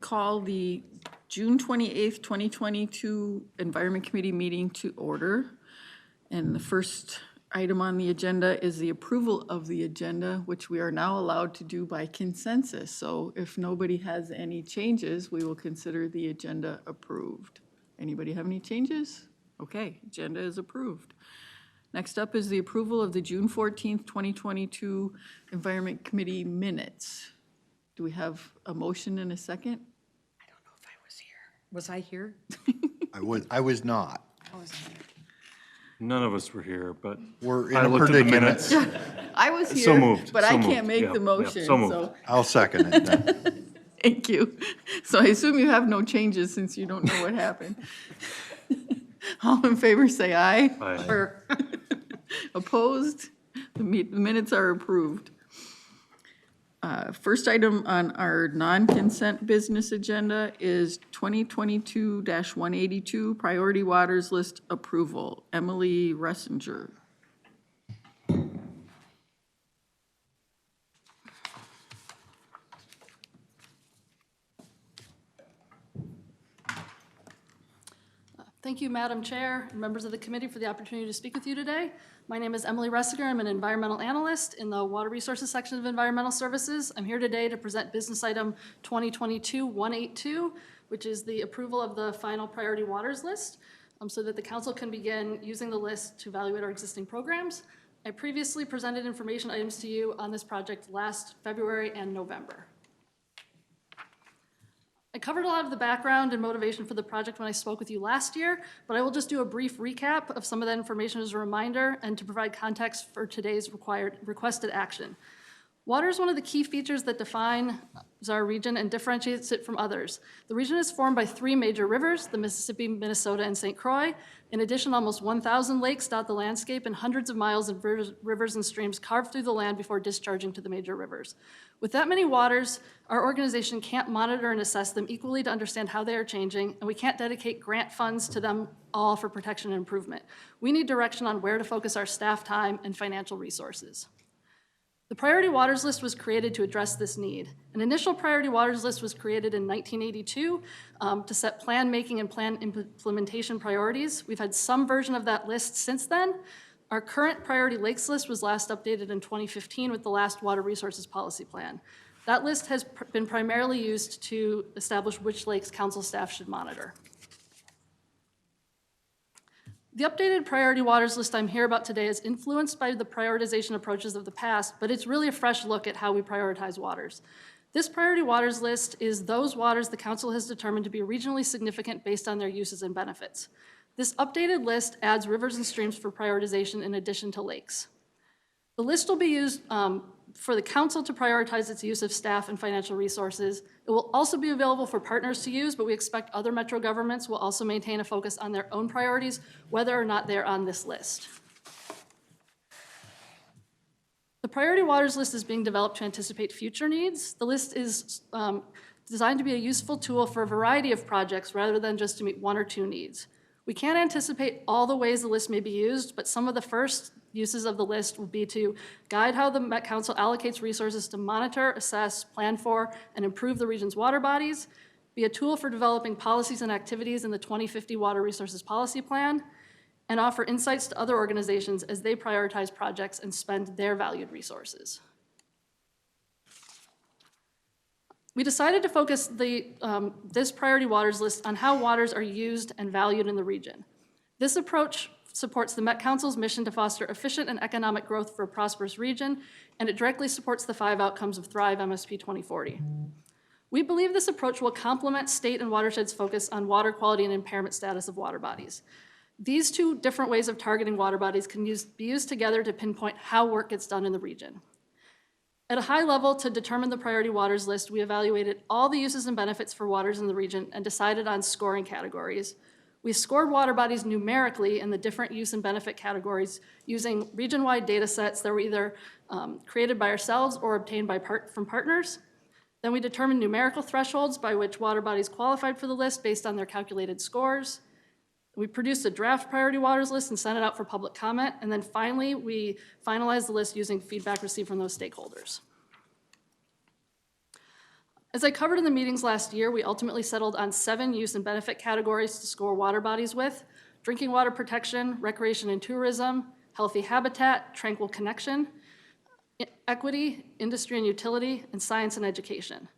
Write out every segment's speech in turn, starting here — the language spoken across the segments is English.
call the June 28th, 2022 Environment Committee meeting to order. And the first item on the agenda is the approval of the agenda, which we are now allowed to do by consensus. So if nobody has any changes, we will consider the agenda approved. Anybody have any changes? Okay, agenda is approved. Next up is the approval of the June 14th, 2022 Environment Committee minutes. Do we have a motion and a second? I don't know if I was here. Was I here? I was not. I wasn't here. None of us were here, but We're in I a looked at the predicament. minutes. I was here, So moved, but so I moved. can't make Yeah, the yeah, motion, so moved. so I'll second it then. thank you. So I assume you have no changes since you don't know what happened. All in favor, say aye. Aye. Or opposed? The minutes are approved. First item on our non-consent business agenda is 2022-182 Priority Waters List Approval. Emily Ressinger. Thank you, Madam Chair, and members of the committee for the opportunity to speak with you today. My name is Emily Ressinger. I'm an environmental analyst in the Water Resources section of Environmental Services. I'm here today to present business item 2022-182, which is the approval of the final priority waters list, so that the council can begin using the list to evaluate our existing programs. I previously presented information items to you on this project last February and November. I covered a lot of the background and motivation for the project when I spoke with you last year, but I will just do a brief recap of some of that information as a reminder and to provide context for today's requested action. Water is one of the key features that defines our region and differentiates it from others. The region is formed by three major rivers, the Mississippi, Minnesota, and St. Croix. In addition, almost 1,000 lakes dot the landscape, and hundreds of miles of rivers and streams carve through the land before discharging to the major rivers. With that many waters, our organization can't monitor and assess them equally to understand how they are changing, and we can't dedicate grant funds to them all for protection and improvement. We need direction on where to focus our staff time and financial resources. The Priority Waters List was created to address this need. An initial Priority Waters List was created in 1982 to set plan making and plan implementation priorities. We've had some version of that list since then. Our current Priority Lakes List was last updated in 2015 with the last Water Resources Policy Plan. That list has been primarily used to establish which lakes council staff should monitor. The updated priority waters list I'm here about today is influenced by the prioritization approaches of the past, but it's really a fresh look at how we prioritize waters. This priority waters list is those waters the council has determined to be regionally significant based on their uses and benefits. This updated list adds rivers and streams for prioritization in addition to lakes. The list will be used for the council to prioritize its use of staff and financial resources. It will also be available for partners to use, but we expect other metro governments will also maintain a focus on their own priorities, whether or not they're on this list. The priority waters list is being developed to anticipate future needs. The list is designed to be a useful tool for a variety of projects rather than just to meet one or two needs. We can't anticipate all the ways the list may be used, but some of the first uses of the list will be to guide how the Met Council allocates resources to monitor, assess, plan for, and improve the region's water bodies, be a tool for developing policies and activities in the 2050 Water Resources Policy Plan, and offer insights to other organizations as they prioritize projects and spend their valued resources. We decided to focus this priority waters list on how waters are used and valued in the region. This approach supports the Met Council's mission to foster efficient and economic growth for a prosperous region, and it directly supports the 5 outcomes of Thrive MSP 2040. We believe this approach will complement state and watersheds' focus on water quality and impairment status of water bodies. These two different ways of targeting water bodies can be used together to pinpoint how work gets done in the region. At a high level, to determine the priority waters list, we evaluated all the uses and benefits for waters in the region and decided on scoring categories. We scored water bodies numerically in the different use and benefit categories using region-wide data sets that were either created by ourselves or obtained from partners. Then we determined numerical thresholds by which water bodies qualified for the list based on their calculated scores. We produced a draft priority waters list and sent it out for public comment. And then finally, we finalized the list using feedback received from those stakeholders. As I covered in the meetings last year, we ultimately settled on 7 use and benefit categories to score water bodies with: drinking water protection, recreation and tourism, healthy habitat, tranquil connection, equity, industry and utility, and science and education.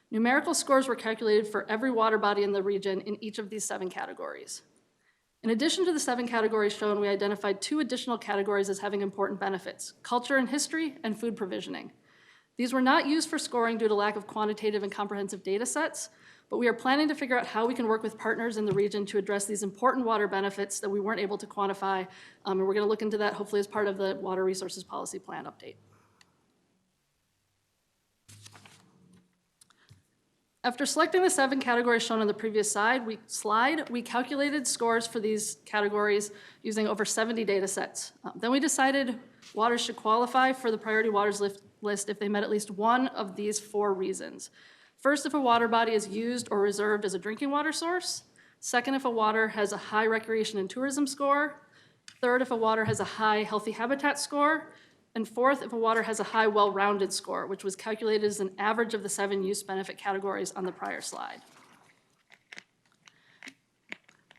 Numerical scores were calculated for every water body in the region in each of these 7 categories. In addition to the 7 categories shown, we identified 2 additional categories as having important benefits: culture and history, and food provisioning. These were not used for scoring due to lack of quantitative and comprehensive data sets, but we are planning to figure out how we can work with partners in the region to address these important water benefits that we weren't able to quantify, and we're gonna look into that hopefully as part of the Water Resources Policy Plan update. After selecting the 7 categories shown on the previous slide, we calculated scores for these categories using over 70 data sets. Then we decided waters should qualify for the priority waters list if they met at least one of these 4 reasons. First, if a water body is used or reserved as a drinking water source. Second, if a water has a high recreation and tourism score. Third, if a water has a high healthy habitat score. And fourth, if a water has a high well-rounded score, which was calculated as an average of the 7 use benefit categories on the prior slide.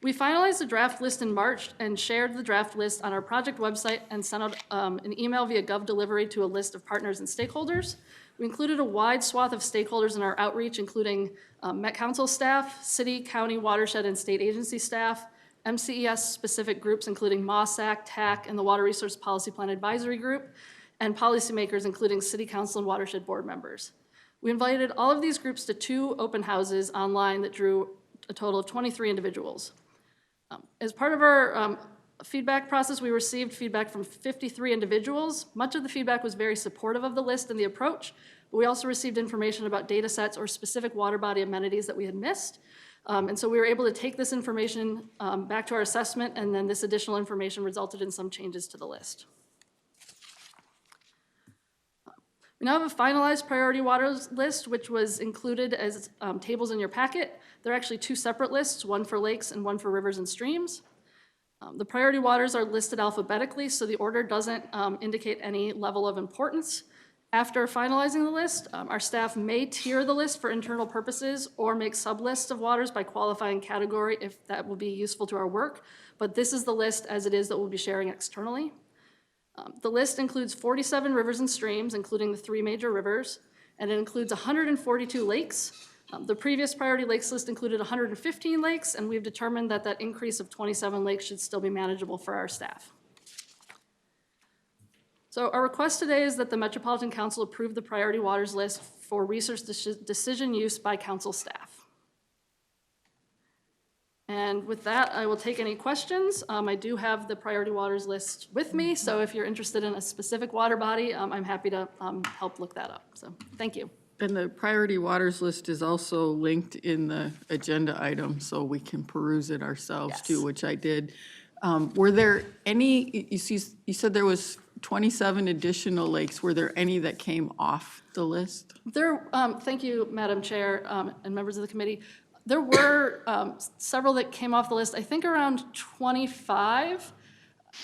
We finalized the draft list in March and shared the draft list on our project website and sent out an email via Gov Delivery to a list of partners and stakeholders. We included a wide swath of stakeholders in our outreach, including Met Council staff, city, county, watershed, and state agency staff, MCES-specific groups, including MOSAC, TAC, and the Water Resource Policy Plan Advisory Group, and policymakers, including City Council and Watershed Board members. We invited all of these groups to 2 open houses online that drew a total of 23 individuals. As part of our feedback process, we received feedback from 53 individuals. Much of the feedback was very supportive of the list and the approach, but we also received information about data sets or specific water body amenities that we had missed. And so we were able to take this information back to our assessment, and then this additional information resulted in some changes to the list. We now have a finalized priority waters list, which was included as tables in your packet. There are actually 2 separate lists, one for lakes and one for rivers and streams. The priority waters are listed alphabetically, so the order doesn't indicate any level of importance. After finalizing the list, our staff may tier the list for internal purposes or make sublists of waters by qualifying category if that will be useful to our work, but this is the list as it is that we'll be sharing externally. The list includes 47 rivers and streams, including the 3 major rivers, and it includes 142 lakes. The previous priority lakes list included 115 lakes, and we've determined that that increase of 27 lakes should still be manageable for our staff. So our request today is that the Metropolitan Council approve the priority waters list for resource decision use by council staff. And with that, I will take any questions. I do have the priority waters list with me, so if you're interested in a specific water body, I'm happy to help look that up. So thank you. And the priority waters list is also linked in the agenda item, so we can peruse it ourselves too, which I did. Were there any, you said there was 27 additional lakes. Were there any that came off the list? Thank you, Madam Chair, and members of the committee. There were several that came off the list, I think around 25.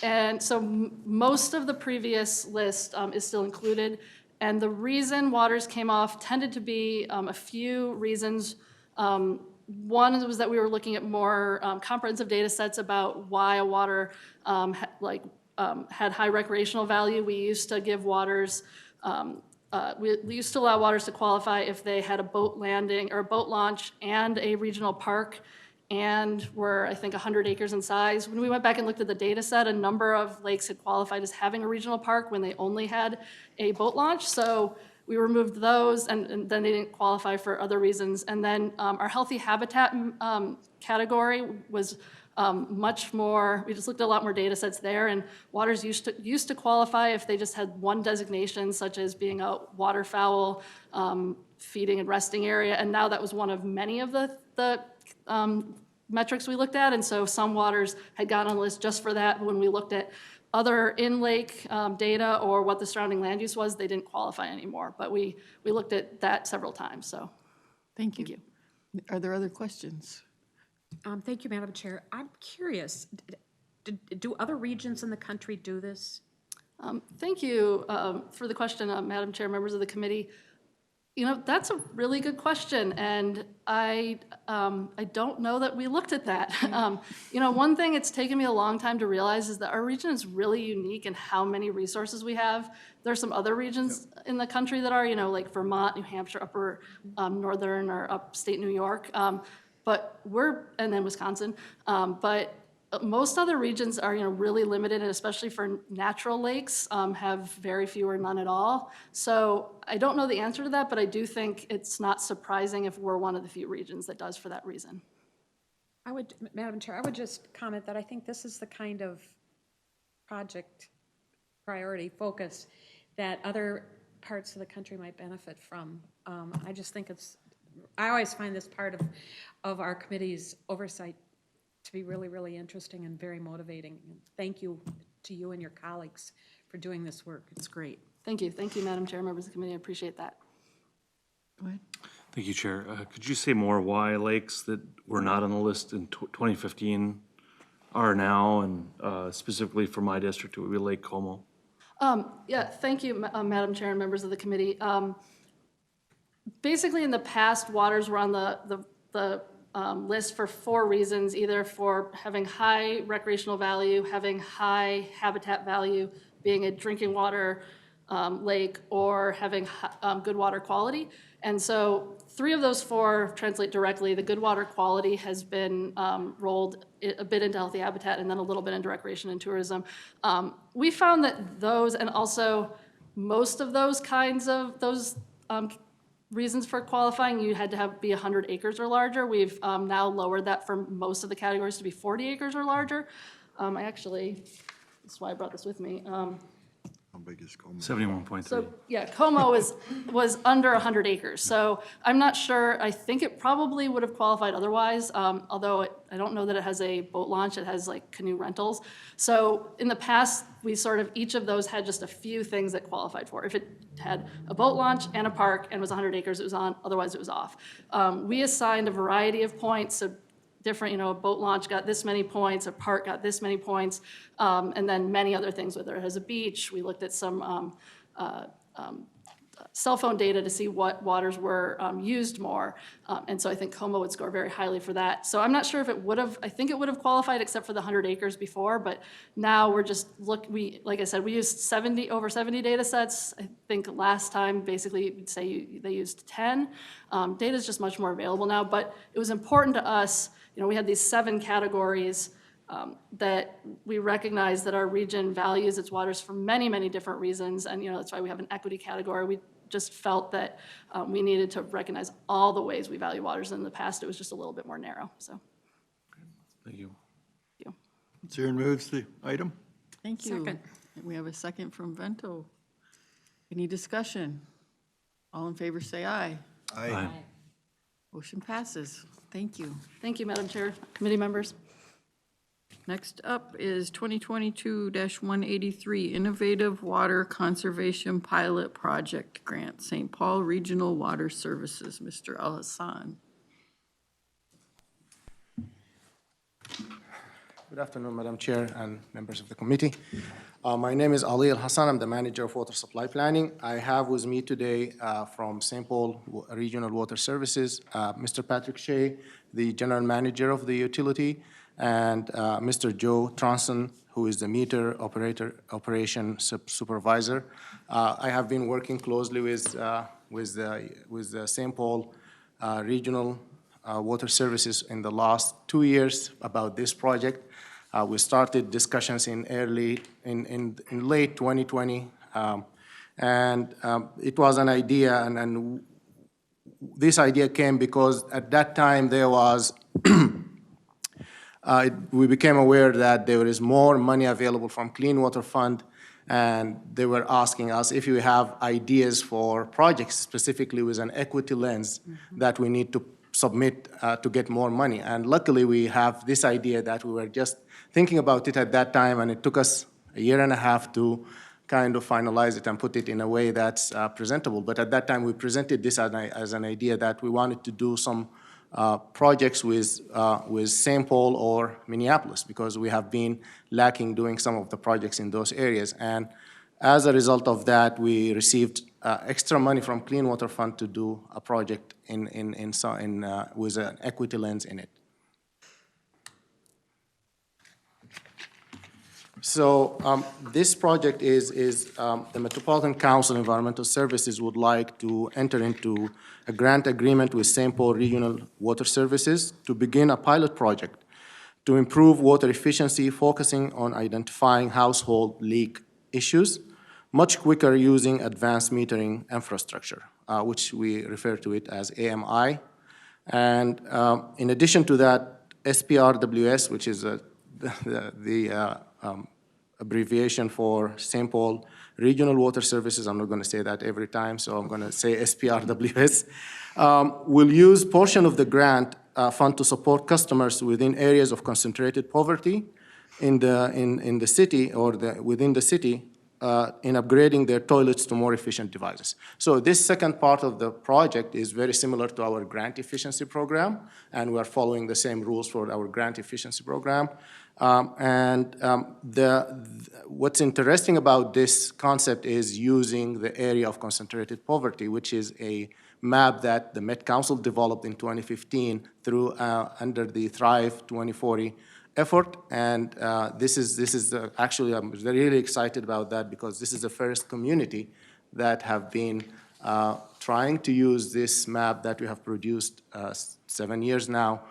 And so most of the previous list is still included. And the reason waters came off tended to be a few reasons. One was that we were looking at more comprehensive data sets about why a water had high recreational value. We used to give waters, we used to allow waters to qualify if they had a boat landing or a boat launch and a regional park and were, I think, 100 acres in size. When we went back and looked at the data set, a number of lakes had qualified as having a regional park when they only had a boat launch. So we removed those, and then they didn't qualify for other reasons. And then our healthy habitat category was much more, we just looked at a lot more data sets there, and waters used to qualify if they just had one designation, such as being a waterfowl feeding and resting area, and now that was one of many of the metrics we looked at, and so some waters had gotten on the list just for that. When we looked at other in-lake data or what the surrounding land use was, they didn't qualify anymore, but we looked at that several times, so. Thank you. Are there other questions? Thank you, Madam Chair. I'm curious, do other regions in the country do this? Thank you for the question, Madam Chair, members of the committee. That's a really good question, and I don't know that we looked at that. One thing it's taken me a long time to realize is that our region is really unique in how many resources we have. There's some other regions in the country that are, like Vermont, New Hampshire, upper northern or upstate New York, and then Wisconsin, but most other regions are, really limited, and especially for natural lakes, have very few or none at all. So I don't know the answer to that, but I do think it's not surprising if we're one of the few regions that does for that reason. Madam Chair, I would just comment that I think this is the kind of project priority focus that other parts of the country might benefit from. I just think I always find this part of our committee's oversight to be really, really interesting and very motivating. Thank you to you and your colleagues for doing this work. It's great. Thank you, Madam Chair, members of the committee, I appreciate that. Go ahead. Thank you, Chair. Could you say more why lakes that were not on the list in 2015 are now, and specifically for my district, it would be Lake Como? Yeah, thank you, Madam Chair and members of the committee. Basically, in the past, waters were on the list for 4 reasons, either for having high recreational value, having high habitat value, being a drinking water lake, or having good water quality. And so 3 of those 4 translate directly. The good water quality has been rolled a bit into healthy habitat and then a little bit into recreation and tourism. We found that those, and also most of those kinds of reasons for qualifying, you had to be 100 acres or larger. We've now lowered that for most of the categories to be 40 acres or larger. That's why I brought this with me. How big is Como? 71.3. So, yeah, Como was under 100 acres. So I'm not sure, I think it probably would have qualified otherwise, although I don't know that it has a boat launch, it has like canoe rentals. So in the past, we each of those had just a few things that qualified for. If it had a boat launch and a park and was 100 acres, it was on, otherwise it was off. We assigned a variety of points, so different, a boat launch got this many points, a park got this many points, and then many other things, whether it has a beach. We looked at some cell phone data to see what waters were used more, and so I think Como would score very highly for that. So I'm not sure if it would have, I think it would have qualified except for the 100 acres before, but now we're just, like I said, we used over 70 data sets. I think last time, basically, you'd say they used 10. Data is just much more available now, but it was important to us. We had these 7 categories that we recognize that our region values its waters for many, many different reasons, and that's why we have an equity category. We just felt that we needed to recognize all the ways we value waters. In the past, it was just a little bit more narrow. So, Thank you. thank you. Chair moves the item. Thank you. Second. We have a second from Vento. Any discussion? All in favor, say aye. Aye. Motion passes. Thank you. Thank you, Madam Chair, committee members. Next up is 2022-183 Innovative Water Conservation Pilot Project Grant, St. Paul Regional Water Services. Mr. Al-Hassan. Good afternoon, Madam Chair and members of the committee. My name is Ali Al-Hassan. I'm the Manager of Water Supply Planning. I have with me today from St. Paul Regional Water Services, Mr. Patrick Shea, the General Manager of the utility, and Mr. Joe Tronson, who is the meter operation supervisor. I have been working closely with the St. Paul Regional Water Services in the last 2 years about this project. We started discussions in late 2020, and it was an idea, and this idea came because at that time there was, we became aware that there is more money available from Clean Water Fund, and they were asking us if we have ideas for projects specifically with an equity lens that we need to submit to get more money. And luckily we have this idea that we were just thinking about it at that time, and it took us a year and a half to kind of finalize it and put it in a way that's presentable. But at that time we presented this as an idea that we wanted to do some projects with St. Paul or Minneapolis, because we have been lacking doing some of the projects in those areas. And As a result of that, we received extra money from Clean Water Fund to do a project with an equity lens in it. So this project is the Metropolitan Council Environmental Services would like to enter into a grant agreement with St. Paul Regional Water Services to begin a pilot project to improve water efficiency, focusing on identifying household leak issues much quicker using advanced metering infrastructure, which we refer to it as AMI. And in addition to that, SPRWS, which is the abbreviation for St. Paul Regional Water Services, I'm not going to say that every time, so I'm going to say SPRWS, will use portion of the grant fund to support customers within areas of concentrated poverty in the city or within the city in upgrading their toilets to more efficient devices. So this second part of the project is very similar to our grant efficiency program, and we're following the same rules for our grant efficiency program. What's interesting about this concept is using the area of concentrated poverty, which is a map that the Met Council developed in 2015 through under the Thrive 2040 effort. And this is actually, I'm really excited about that because this is the first community that have been trying to use this map that we have produced 7 years now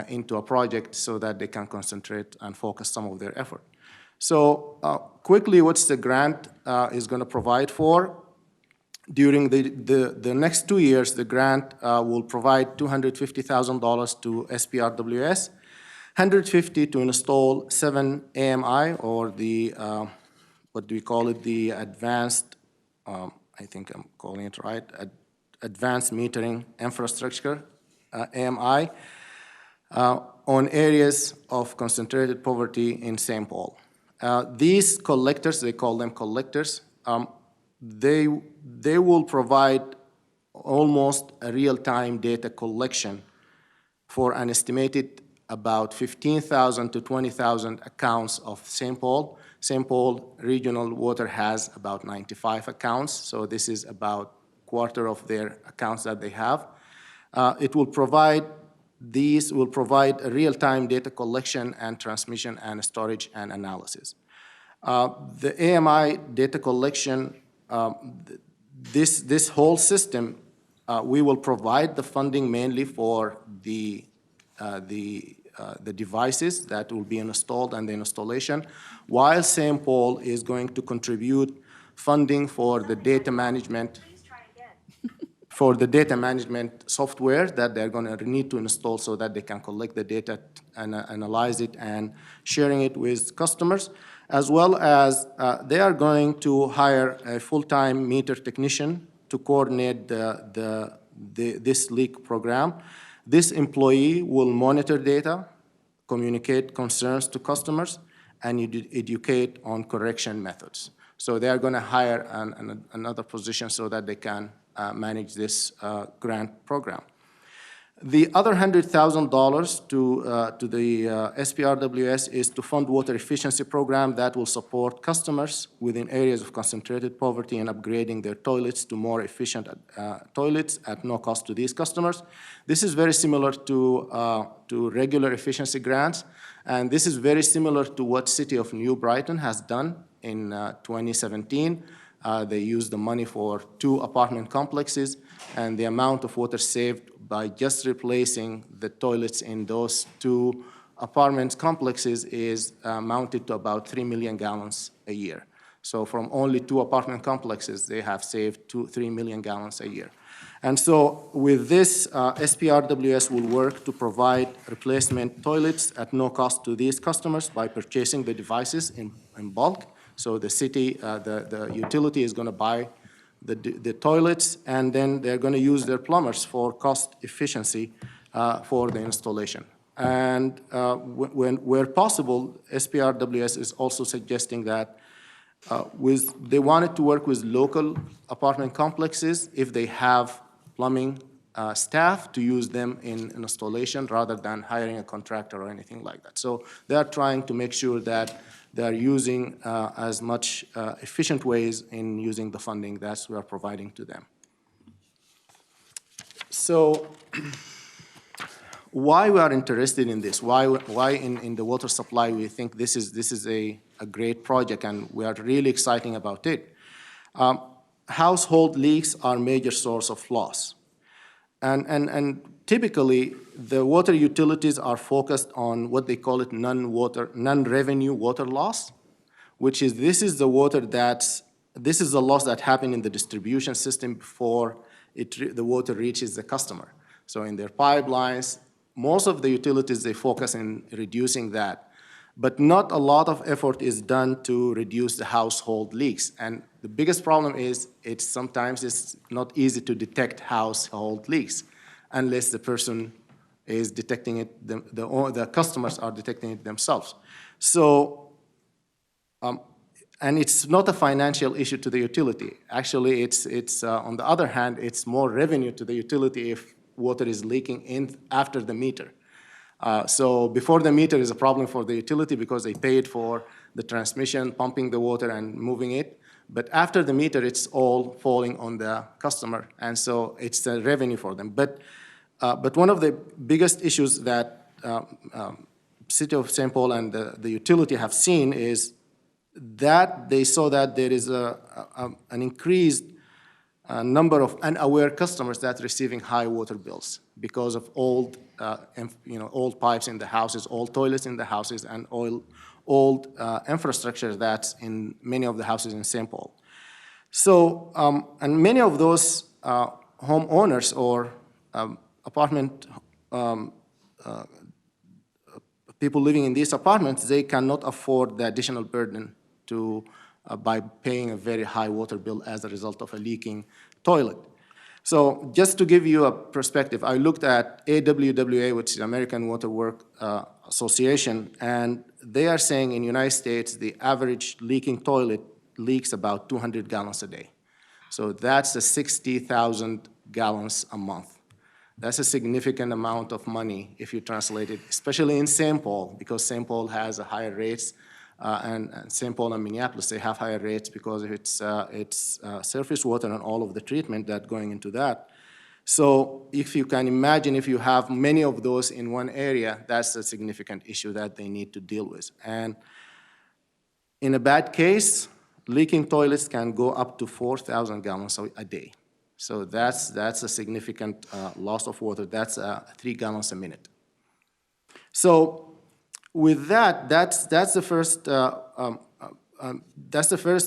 into a project so that they can concentrate and focus some of their effort. So quickly, what's the grant is going to provide for? During the next 2 years, the grant will provide $250,000 to SPRWS, $150,000 to install 7 AMI, or the, what do we call it, the advanced, I think I'm calling it right, advanced metering infrastructure, AMI, on areas of concentrated poverty in St. Paul. These collectors, they call them collectors, they will provide almost a real-time data collection for an estimated about 15,000 to 20,000 accounts of St. Paul. St. Paul Regional Water has about 95 accounts, so this is about a quarter of their accounts that they have. These will provide a real-time data collection and transmission and storage and analysis. The AMI data collection, this whole system, we will provide the funding mainly for the devices that will be installed and the installation, while St. Paul is going to contribute funding for the data management software that they're going to need to install so that they can collect the data and analyze it and sharing it with customers, as well as they are going to hire a full-time meter technician to coordinate this leak program. This employee will monitor data, communicate concerns to customers, and educate on correction methods. So they are going to hire another position so that they can manage this grant program. The other $100,000 to the SPRWS is to fund water efficiency program that will support customers within areas of concentrated poverty and upgrading their toilets to more efficient toilets at no cost to these customers. This is very similar to regular efficiency grants, and this is very similar to what City of New Brighton has done in 2017. They used the money for 2 apartment complexes, and the amount of water saved by just replacing the toilets in those 2 apartment complexes is amounted to about 3 million gallons a year. So from only 2 apartment complexes, they have saved 3 million gallons a year. And so with this, SPRWS will work to provide replacement toilets at no cost to these customers by purchasing the devices in bulk. So the city, the utility is going to buy the toilets, and then they're going to use their plumbers for cost efficiency for the installation. And where possible, SPRWS is also suggesting that they wanted to work with local apartment complexes if they have plumbing staff to use them in installation rather than hiring a contractor or anything like that. So they are trying to make sure that they are using as much efficient ways in using the funding that we are providing to them. So why we are interested in this, why in the water supply we think this is a great project and we are really excited about it. Household leaks are a major source of loss. And typically, the water utilities are focused on what they call it non-revenue water loss, which is this is the loss that happened in the distribution system before the water reaches the customer. So in their pipelines, most of the utilities, they focus on reducing that. But not a lot of effort is done to reduce the household leaks. And the biggest problem is sometimes it's not easy to detect household leaks unless the person is detecting it, the customers are detecting it themselves. So, and it's not a financial issue to the utility. Actually, it's on the other hand, it's more revenue to the utility if water is leaking in after the meter. So before the meter is a problem for the utility because they paid for the transmission, pumping the water and moving it. But after the meter, it's all falling on the customer, and so it's a revenue for them. But one of the biggest issues that City of St. Paul and the utility have seen is that they saw that there is an increased number of unaware customers that are receiving high water bills because of old pipes in the houses, old toilets in the houses, and old infrastructure that's in many of the houses in St. Paul. So, and many of those homeowners or apartment people living in these apartments, they cannot afford the additional burden by paying a very high water bill as a result of a leaking toilet. So just to give you a perspective, I looked at AWWA, which is American Water Works Association, and they are saying in the United States, the average leaking toilet leaks about 200 gallons a day. So that's 60,000 gallons a month. That's a significant amount of money if you translate it, especially in St. Paul, because St. Paul has a higher rates, and St. Paul and Minneapolis, they have higher rates because of its surface water and all of the treatment that's going into that. So if you can imagine, if you have many of those in one area, that's a significant issue that they need to deal with. And in a bad case, leaking toilets can go up to 4,000 gallons a day. So that's a significant loss of water. That's 3 gallons a minute. So with that, that's the first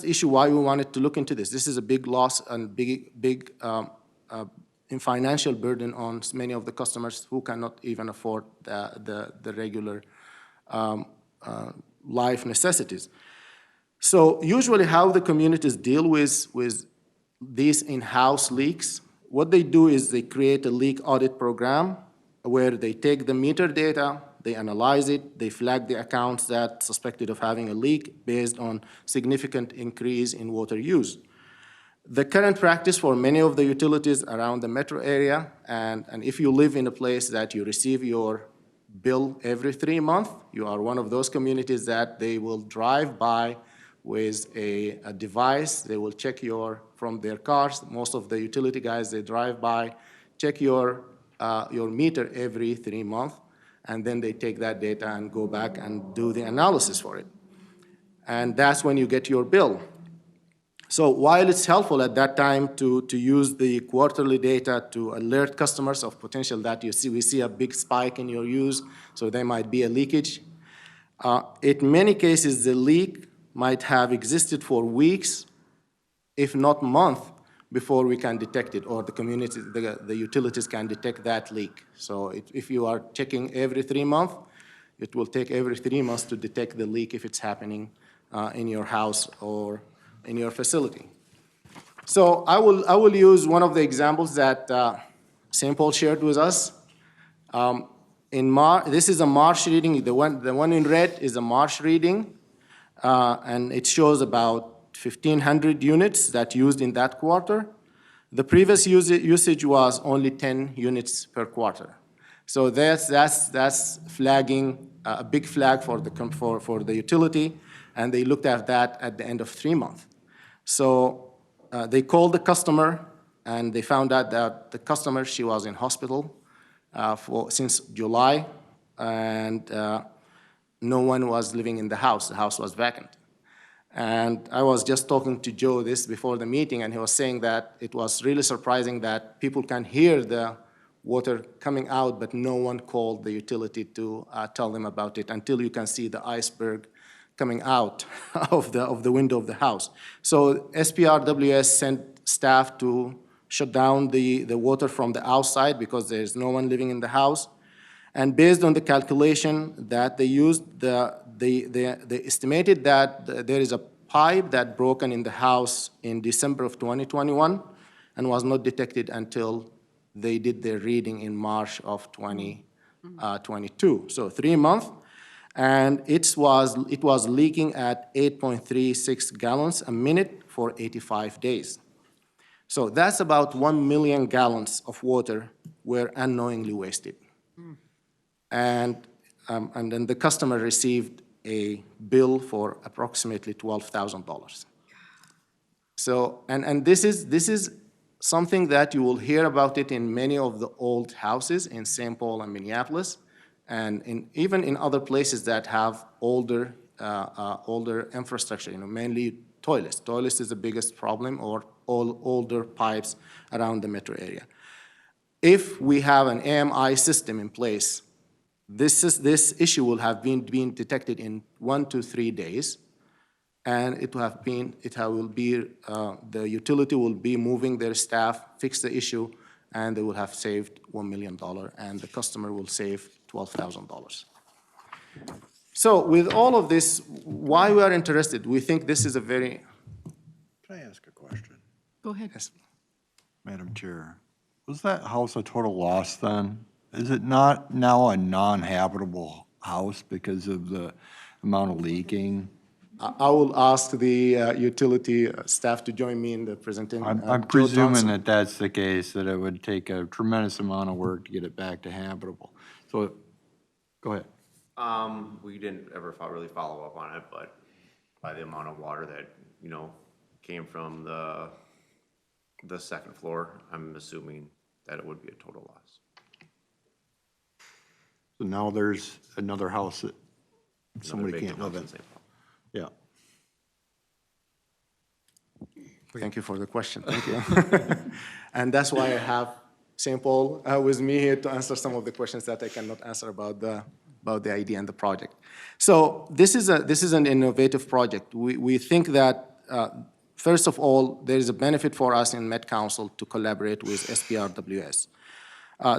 issue why we wanted to look into this. This is a big loss and big financial burden on many of the customers who cannot even afford the regular life necessities. So usually how the communities deal with these in-house leaks, what they do is they create a leak audit program where they take the meter data, they analyze it, they flag the accounts that suspected of having a leak based on significant increase in water use. The current practice for many of the utilities around the metro area, and if you live in a place that you receive your bill every 3 months, you are one of those communities that they will drive by with a device. They will check from their cars. Most of the utility guys, they drive by, check your meter every 3 months, and then they take that data and go back and do the analysis for it. And that's when you get your bill. So while it's helpful at that time to use the quarterly data to alert customers of potential that we see a big spike in your use, so there might be a leakage. In many cases, the leak might have existed for weeks, if not months, before we can detect it, or the utilities can detect that leak. So if you are checking every 3 months, it will take every 3 months to detect the leak if it's happening in your house or in your facility. So I will use one of the examples that St. Paul shared with us. This is a March reading. The one in red is a March reading, and it shows about 1,500 units that used in that quarter. The previous usage was only 10 units per quarter. So that's flagging a big flag for the utility. and they looked at that at the end of 3 months. So they called the customer, and they found out that the customer, she was in hospital since July, and no one was living in the house. The house was vacant. And I was just talking to Joe this before the meeting, and he was saying that it was really surprising that people can hear the water coming out, but no one called the utility to tell them about it until you can see the iceberg coming out of the window of the house. So SPRWS sent staff to shut down the water from the outside because there's no one living in the house. And based on the calculation that they used, they estimated that there is a pipe that broken in the house in December of 2021 and was not detected until they did their reading in March of 2022. So 3 months, and it was leaking at 8.36 gallons a minute for 85 days. So that's about 1 million gallons of water were unknowingly wasted. And then the customer received a bill for approximately $12,000. So, and this is something that you will hear about it in many of the old houses in St. Paul and Minneapolis, and even in other places that have older infrastructure, mainly toilets. Toilets is the biggest problem, or all older pipes around the metro area. If we have an AMI system in place, this issue will have been detected in 1 to 3 days, and the utility will be moving their staff, fix the issue, and they will have saved $1 million, and the customer will save $12,000. So with all of this, why we are interested, we think this is a very... Can I ask a question? Go ahead. Yes. Madam Chair, was that house a total loss then? Is it not now a non-habitable house because of the amount of leaking? I will ask the utility staff to join me in the presentation. I'm presuming that that's the case, that it would take a tremendous amount of work to get it back to habitable. So, go ahead. We didn't ever really follow up on it, but by the amount of water that, came from the second floor, I'm assuming that it would be a total loss. So now there's another house that Another somebody vacant can't live house in. St. Paul. Yeah. Thank you for the question, thank you. And that's why I have St. Paul with me here to answer some of the questions that I cannot answer about the idea and the project. So this is an innovative project. We think that, first of all, there is a benefit for us in Met Council to collaborate with SPRWS.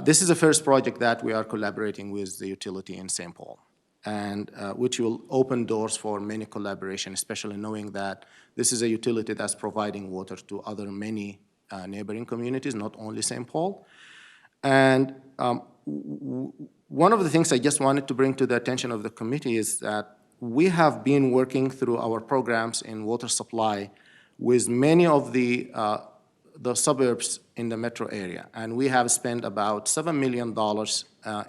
This is the first project that we are collaborating with the utility in St. Paul, and which will open doors for many collaboration, especially knowing that this is a utility that's providing water to many neighboring communities, not only St. Paul. And one of the things I just wanted to bring to the attention of the committee is that we have been working through our programs in water supply with many of the suburbs in the metro area. And we have spent about $7 million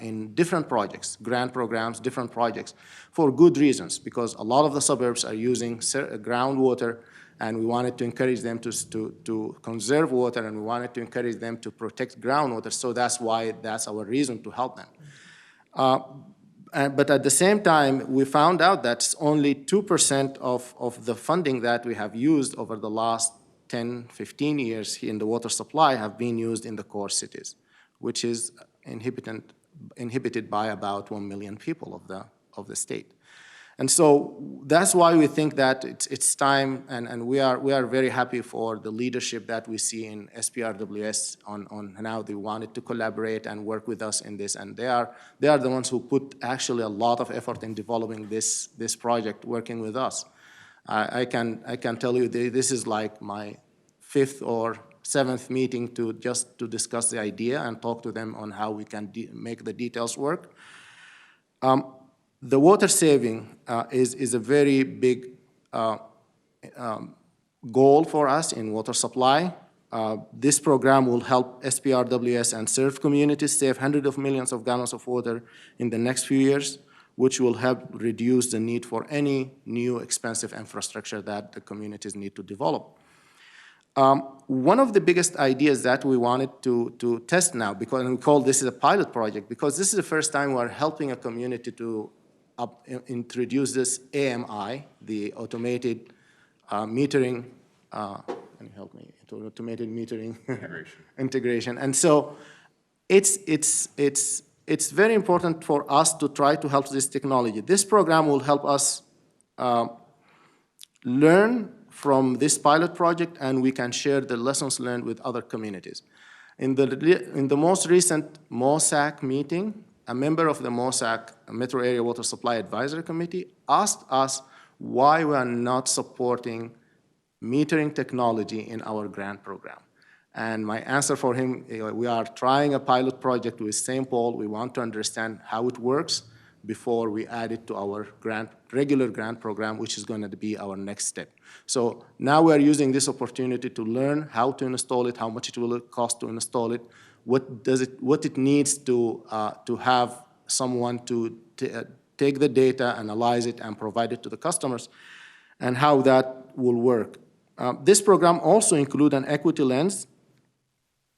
in different projects, grant programs, different projects, for good reasons, because a lot of the suburbs are using groundwater, and we wanted to encourage them to conserve water, and we wanted to encourage them to protect groundwater, so that's our reason to help them. But at the same time, we found out that only 2% of the funding that we have used over the last 10, 15 years in the water supply have been used in the core cities, which is inhibited by about 1 million people of the state. And so that's why we think that it's time, and we are very happy for the leadership that we see in SPRWS on how they wanted to collaborate and work with us in this. And they are the ones who put actually a lot of effort in developing this project, working with us. I can tell you this is like my 5th or 7th meeting to discuss the idea and talk to them on how we can make the details work. The water saving is a very big goal for us in water supply. This program will help SPRWS and served communities save hundreds of millions of gallons of water in the next few years. which will help reduce the need for any new expensive infrastructure that the communities need to develop. One of the biggest ideas that we wanted to test now, because we call this a pilot project, because this is the first time we're helping a community to introduce this AMI, the automated metering, can you help me, automated metering integration. And so it's very important for us to try to help this technology. This program will help us learn from this pilot project, and we can share the lessons learned with other communities. In the most recent MOSAC meeting, a member of the MOSAC, Metro Area Water Supply Advisory Committee, asked us why we are not supporting metering technology in our grant program. And my answer for him, we are trying a pilot project with St. Paul. We want to understand how it works before we add it to our regular grant program, which is going to be our next step. So now we are using this opportunity to learn how to install it, how much it will cost to install it, what it needs to have someone to take the data, analyze it, and provide it to the customers, and how that will work. This program also includes an equity lens,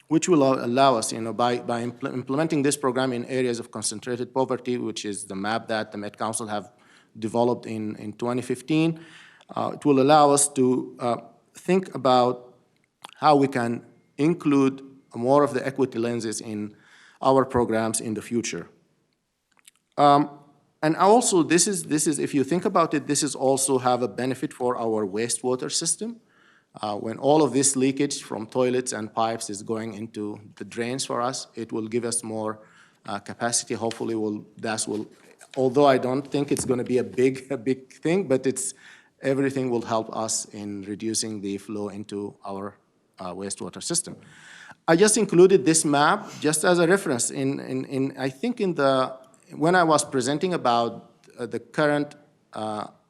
which will allow us, by implementing this program in areas of concentrated poverty, which is the map that the Met Council have developed in 2015. It will allow us to think about how we can include more of the equity lenses in our programs in the future. And also, this is, if you think about it, this is also have a benefit for our wastewater system. When all of this leakage from toilets and pipes is going into the drains for us, it will give us more capacity. Hopefully, although I don't think it's going to be a big thing, but everything will help us in reducing the flow into our wastewater system. I just included this map just as a reference. I think when I was presenting about the current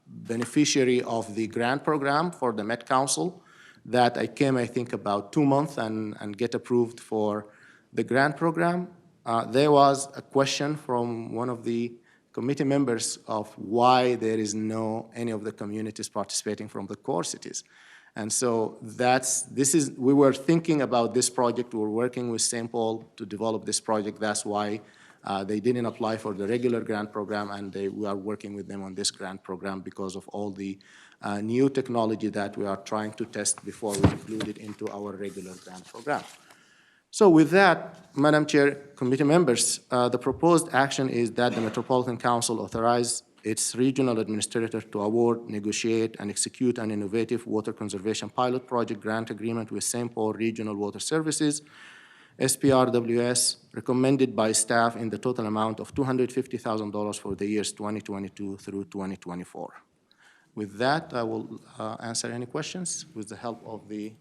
beneficiary of the grant program for the Met Council, that I came, I think, about 2 months and get approved for the grant program. There was a question from one of the committee members of why there is any of the communities participating from the core cities. And so we were thinking about this project. We were working with St. Paul to develop this project. That's why they didn't apply for the regular grant program, and we are working with them on this grant program because of all the new technology that we are trying to test before we include it into our regular grant program. So with that, Madam Chair, committee members, the proposed action is that the Metropolitan Council authorize its regional administrator to award, negotiate, and execute an innovative water conservation pilot project grant agreement with St. Paul Regional Water Services, SPRWS, recommended by staff in the total amount of $250,000 for the years 2022 through 2024. With that, I will answer any questions with the help of the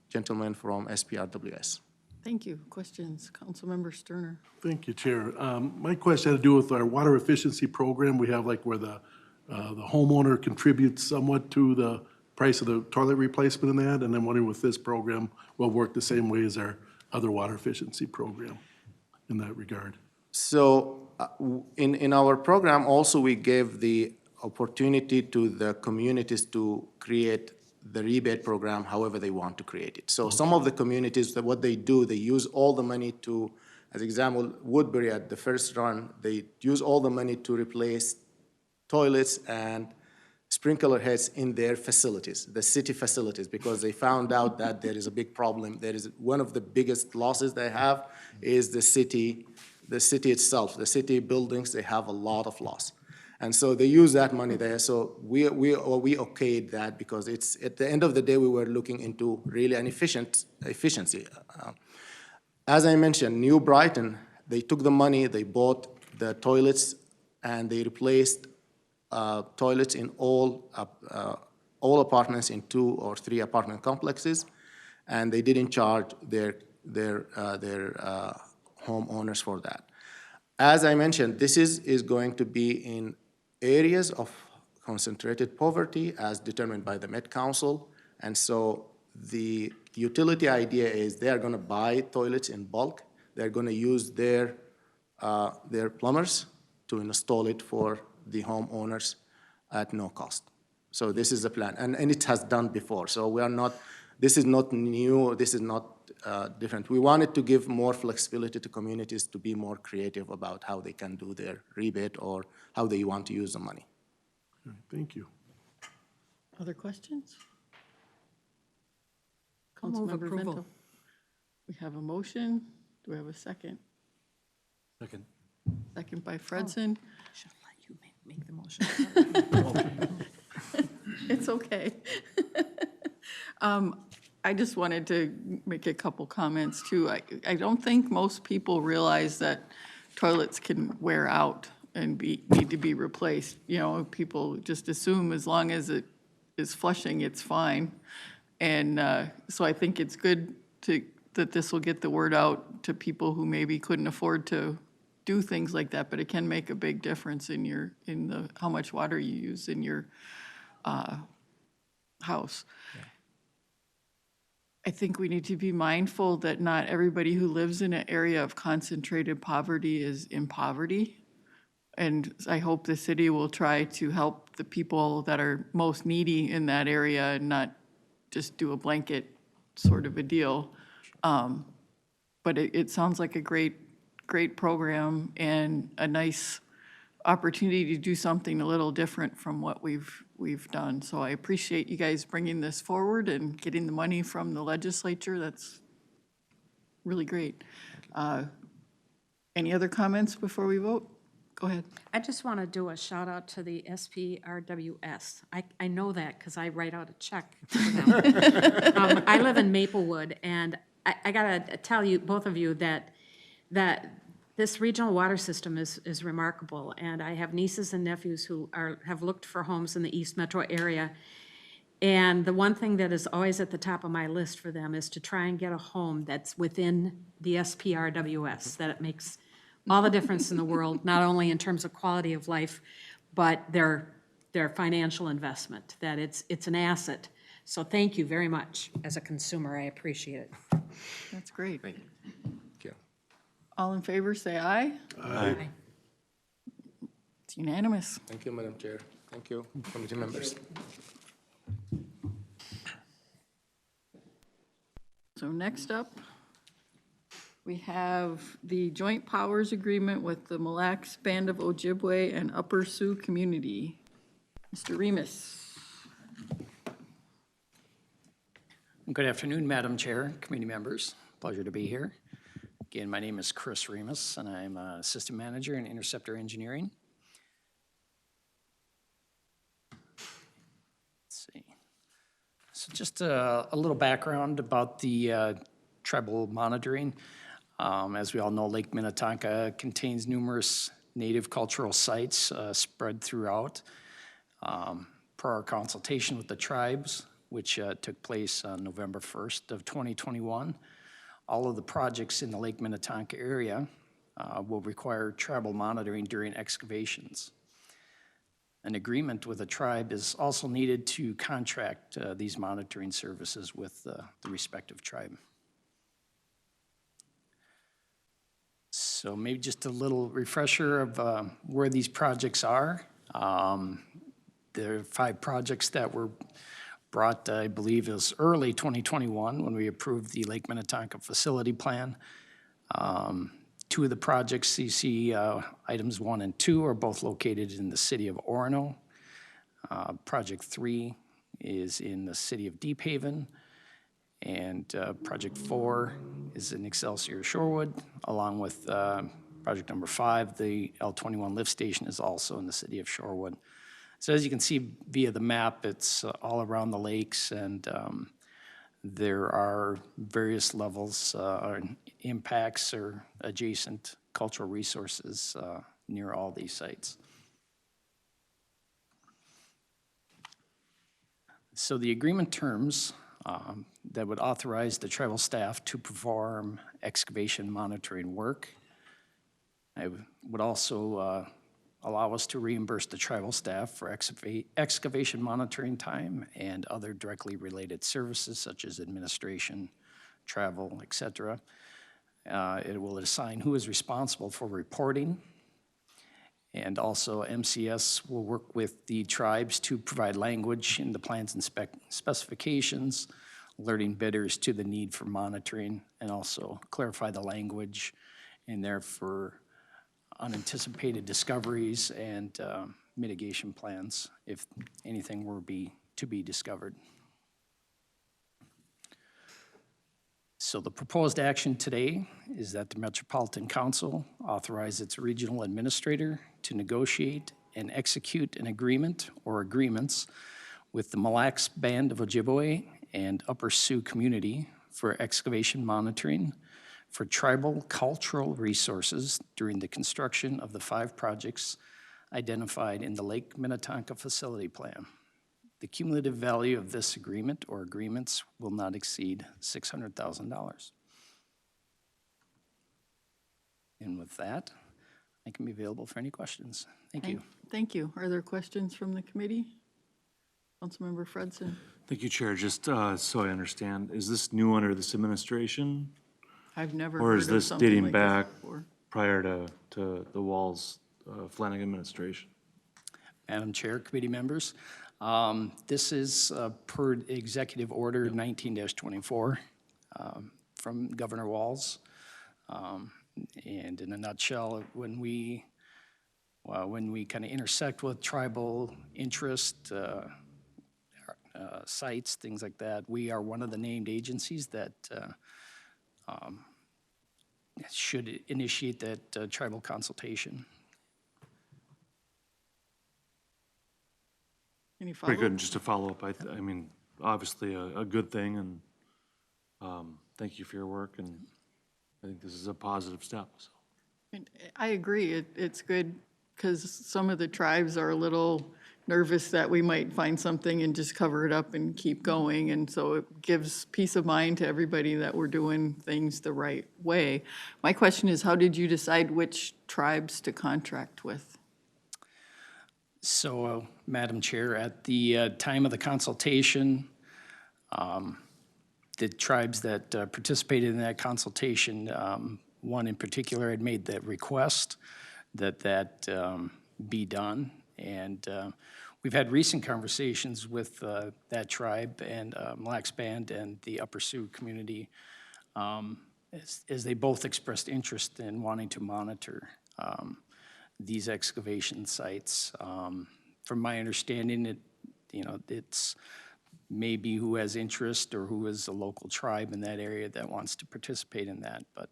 gentleman from SPRWS. Thank you. Questions? Councilmember Sterner. Thank you, Chair. My question had to do with our water efficiency program. We have where the homeowner contributes somewhat to the price of the toilet replacement in that, and I'm wondering if this program will work the same way as our other water efficiency program in that regard. So in our program also, we gave the opportunity to the communities to create the rebate program however they want to create it. So some of the communities, what they do, they use all the money to, as example, Woodbury at the first run, they use all the money to replace toilets and sprinkler heads in their facilities, the city facilities, because they found out that there is a big problem. There is one of the biggest losses they have is the city itself. The city buildings, they have a lot of loss. And so they use that money there. So we okayed that because it's, at the end of the day, we were looking into really an efficiency. As I mentioned, New Brighton, they took the money, they bought the toilets, and they replaced toilets in all apartments in 2 or 3 apartment complexes, and they didn't charge their homeowners for that. As I mentioned, this is going to be in areas of concentrated poverty as determined by the Met Council, and so the utility idea is they are going to buy toilets in bulk. They're going to use their plumbers to install it for the homeowners at no cost. So this is the plan, and it has done before. So we are not, this is not new, this is not different. We wanted to give more flexibility to communities to be more creative about how they can do their rebate or how they want to use the money. Thank you. Other questions? I'll move Councilmember approval. Vento. We have a motion. Do we have a second? Second. Second by Fredson. Should let you make the motion. It's okay. I just wanted to make a couple comments too. I don't think most people realize that toilets can wear out and need to be replaced. You know, people just assume as long as it is flushing, it's fine. And so I think it's good that this will get the word out to people who maybe couldn't afford to do things like that, but it can make a big difference in how much water you use in your house. I think we need to be mindful that not everybody who lives in an area of concentrated poverty is in poverty. And I hope the city will try to help the people that are most needy in that area and not just do a blanket sort of a deal. But it sounds like a great program and a nice opportunity to do something a little different from what we've done. So I appreciate you guys bringing this forward and getting the money from the legislature. That's really great. Any other comments before we vote? Go ahead. I just want to do a shout out to the SPRWS. I know that because I write out a check for them. I live in Maplewood, and I got to tell you, both of you, that this regional water system is remarkable. And I have nieces and nephews who have looked for homes in the East Metro area. And the one thing that is always at the top of my list for them is to try and get a home that's within the SPRWS, that it makes all the difference in the world, not only in terms of quality of life, but their financial investment, that it's an asset. So thank you very much. As a consumer, I appreciate it. That's great. Thank you. Thank you. All in favor, say aye. Aye. It's unanimous. Thank you, Madam Chair. Thank you, committee members. So next up, we have the joint powers agreement with the Mille Band of Ojibwe and Upper Sioux community. Mr. Remus. Good afternoon, Madam Chair, committee members. Pleasure to be here. Again, my name is Chris Remus, and I'm an assistant manager in Interceptor Engineering. Let's see. So just a little background about the tribal monitoring. As we all know, Lake Minnetonka contains numerous native cultural sites spread throughout. Per our consultation with the tribes, which took place on November 1st of 2021, all of the projects in the Lake Minnetonka area will require tribal monitoring during excavations. An agreement with a tribe is also needed to contract these monitoring services with the respective tribe. So maybe just a little refresher of where these projects are. There are 5 projects that were brought, I believe it was early 2021 when we approved the Lake Minnetonka Facility Plan. 2 of the projects you see, items 1 and 2, are both located in the city of Orono. Project 3 is in the city of Deep Haven. And project 4 is in Excelsior Shorewood, along with project number 5, the L21 lift station, is also in the city of Shorewood. So as you can see via the map, it's all around the lakes, and there are various levels or impacts or adjacent cultural resources near all these sites. So the agreement terms that would authorize the tribal staff to perform excavation monitoring work. It would also allow us to reimburse the tribal staff for excavation monitoring time and other directly related services such as administration, travel, etc. It will assign who is responsible for reporting, And also MCS will work with the tribes to provide language in the plans and specifications, alerting bidders to the need for monitoring, and also clarify the language in there for unanticipated discoveries and mitigation plans if anything were to be discovered. So the proposed action today is that the Metropolitan Council authorize its regional administrator to negotiate and execute an agreement or agreements with the Mille Band of Ojibwe and Upper Sioux community for excavation monitoring for tribal cultural resources during the construction of the 5 projects identified in the Lake Minnetonka Facility Plan. The cumulative value of this agreement or agreements will not exceed $600,000. And with that, I can be available for any questions. Thank you. Thank you. Are there questions from the committee? Councilmember Fredson. Thank you, Chair. Just so I understand, is this new under this administration? I've never Or heard is of this something dating like this back before. prior to the Walls Flanagan administration? Madam Chair, committee members, this is per Executive Order 19-24 from Governor Walz. And in a nutshell, when we kind of intersect with tribal interest, sites, things like that, we are one of the named agencies that should initiate that tribal consultation. Any Pretty follow-up? good. And just to follow up, I mean, obviously a good thing, and thank you for your work, and I think this is a positive step, so. And I agree. It's good because some of the tribes are a little nervous that we might find something and just cover it up and keep going. And so it gives peace of mind to everybody that we're doing things the right way. My question is, how did you decide which tribes to contract with? So, Madam Chair, at the time of the consultation, the tribes that participated in that consultation, one in particular had made that request that be done. And we've had recent conversations with that tribe and Mille Band and the Upper Sioux community as they both expressed interest in wanting to monitor these excavation sites. From my understanding, it's maybe who has interest or who is a local tribe in that area that wants to participate in that. But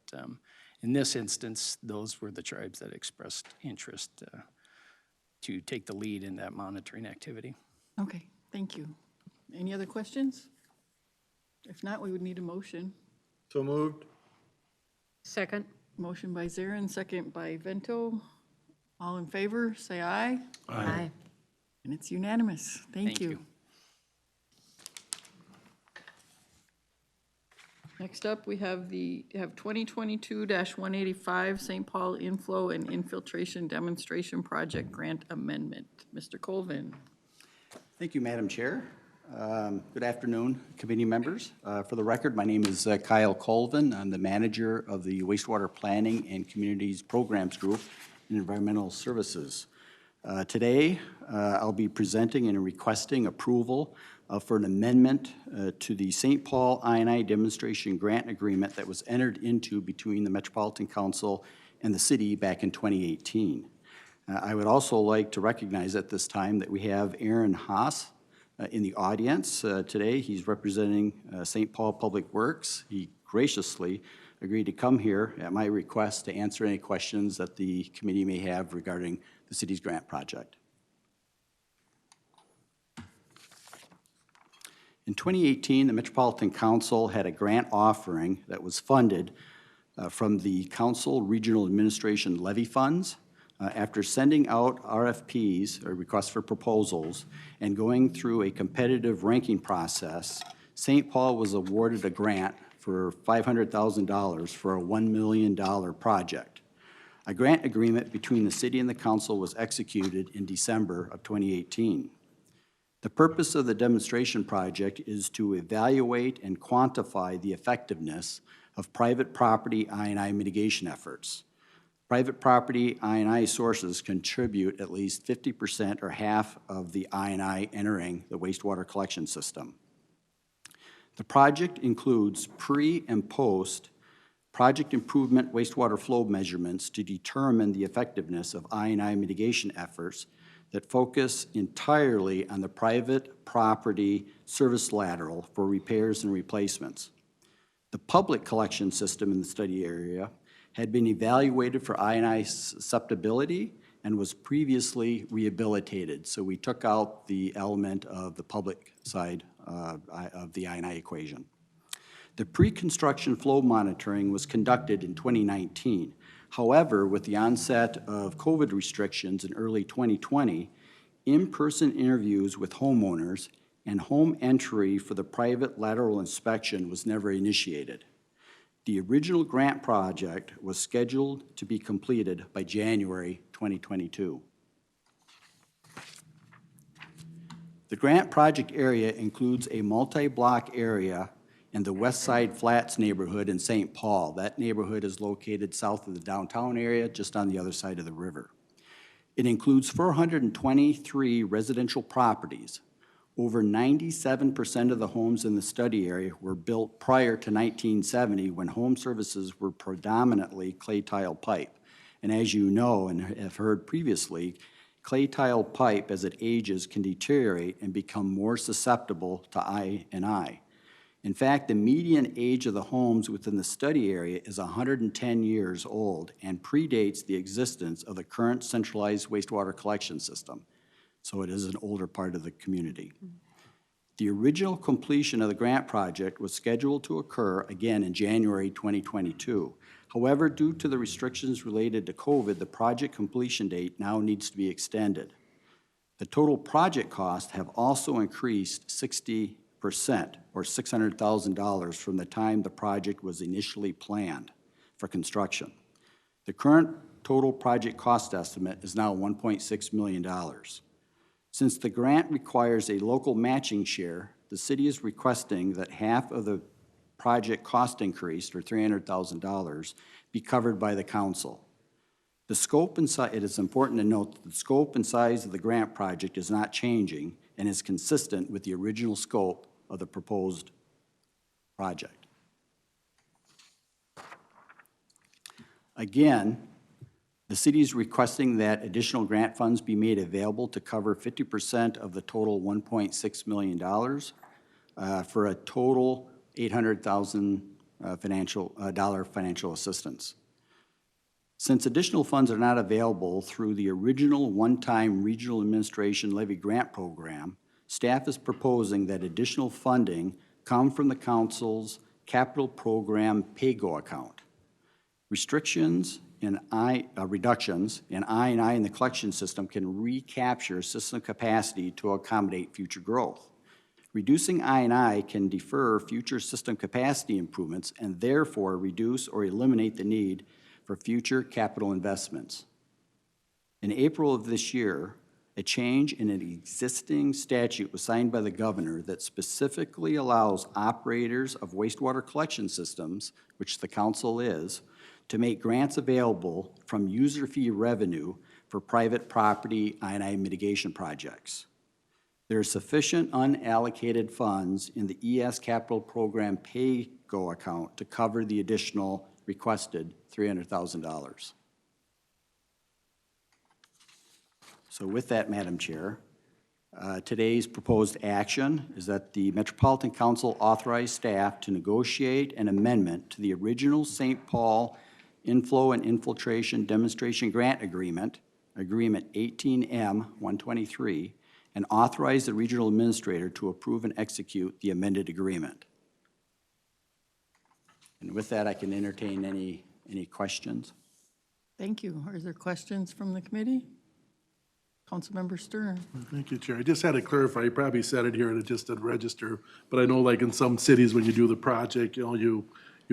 in this instance, those were the tribes that expressed interest to take the lead in that monitoring activity. Okay, thank you. Any other questions? If not, we would need a motion. So moved. Second. Motion by Zarin, second by Vento. All in favor, say aye. Aye. And it's unanimous. Thank you. Next up, we have 2022-185 St. Paul Inflow and Infiltration Demonstration Project Grant Amendment. Mr. Colvin. Thank you, Madam Chair. Good afternoon, committee members. For the record, my name is Kyle Colvin. I'm the manager of the Wastewater Planning and Communities Programs Group in Environmental Services. Today, I'll be presenting and requesting approval for an amendment to the St. Paul I&I Demonstration Grant Agreement that was entered into between the Metropolitan Council and the city back in 2018. I would also like to recognize at this time that we have Aaron Haas in the audience today. He's representing St. Paul Public Works. He graciously agreed to come here at my request to answer any questions that the committee may have regarding the city's grant project. In 2018, the Metropolitan Council had a grant offering that was funded from the Council Regional Administration Levy Funds. After sending out RFPs, or requests for proposals, and going through a competitive ranking process, St. Paul was awarded a grant for $500,000 for a $1 million project. A grant agreement between the city and the council was executed in December of 2018. The purpose of the demonstration project is to evaluate and quantify the effectiveness of private property I&I mitigation efforts. Private property I&I sources contribute at least 50% or half of the I&I entering the wastewater collection system. The project includes pre- and post-project improvement wastewater flow measurements to determine the effectiveness of I&I mitigation efforts that focus entirely on the private property service lateral for repairs and replacements. The public collection system in the study area had been evaluated for I&I susceptibility and was previously rehabilitated. So we took out the element of the public side of the I&I equation. The pre-construction flow monitoring was conducted in 2019. However, with the onset of COVID restrictions in early 2020, in-person interviews with homeowners and home entry for the private lateral inspection was never initiated. The original grant project was scheduled to be completed by January 2022. The grant project area includes a multi-block area in the West Side Flats neighborhood in St. Paul. That neighborhood is located south of the downtown area, just on the other side of the river. It includes 423 residential properties. Over 97% of the homes in the study area were built prior to 1970, when home services were predominantly clay tile pipe. And as you know and have heard previously, clay tile pipe, as it ages, can deteriorate and become more susceptible to I&I. In fact, the median age of the homes within the study area is 110 years old and predates the existence of the current centralized wastewater collection system. So it is an older part of the community. The original completion of the grant project was scheduled to occur again in January 2022. However, due to the restrictions related to COVID, the project completion date now needs to be extended. The total project costs have also increased 60% or $600,000 from the time the project was initially planned for construction. The current total project cost estimate is now $1.6 million. Since the grant requires a local matching share, the city is requesting that half of the project cost increase, or $300,000, be covered by the council. The scope and size, it is important to note that the scope and size of the grant project is not changing and is consistent with the original scope of the proposed project. Again, the city is requesting that additional grant funds be made available to cover 50% of the total $1.6 million for a total $800,000 financial assistance. Since additional funds are not available through the original one-time regional administration levy grant program, staff is proposing that additional funding come from the council's capital program pay-go account. Reductions in I&I in the collection system can recapture system capacity to accommodate future growth. Reducing I&I can defer future system capacity improvements and therefore reduce or eliminate the need for future capital investments. In April of this year, a change in an existing statute was signed by the governor that specifically allows operators of wastewater collection systems, which the council is, to make grants available from user fee revenue for private property I&I mitigation projects. There are sufficient unallocated funds in the ES Capital Program pay-go account to cover the additional requested $300,000. So with that, Madam Chair, today's proposed action is that the Metropolitan Council authorize staff to negotiate an amendment to the original St. Paul Inflow and Infiltration Demonstration Grant Agreement, Agreement 18M-123, and authorize the regional administrator to approve and execute the amended agreement. And with that, I can entertain any questions. Thank you. Are there questions from the committee? Councilmember Stern. Thank you, Chair. I just had to clarify, you probably said it here and it just didn't register, but I know like in some cities when you do the project, you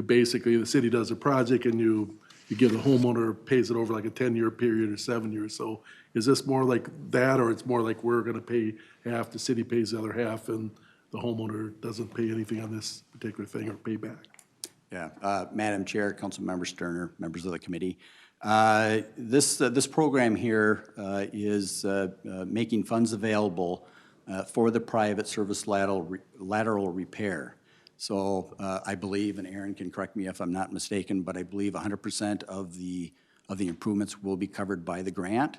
basically, the city does a project and you give the homeowner, pays it over like a 10-year period or 7 years. So is this more like that, or it's more like we're gonna pay half, the city pays the other half, and the homeowner doesn't pay anything on this particular thing or pay back? Yeah, Madam Chair, Councilmember Sterner, members of the committee. This program here is making funds available for the private service lateral repair. So I believe, and Aaron can correct me if I'm not mistaken, but I believe 100% of the improvements will be covered by the grant.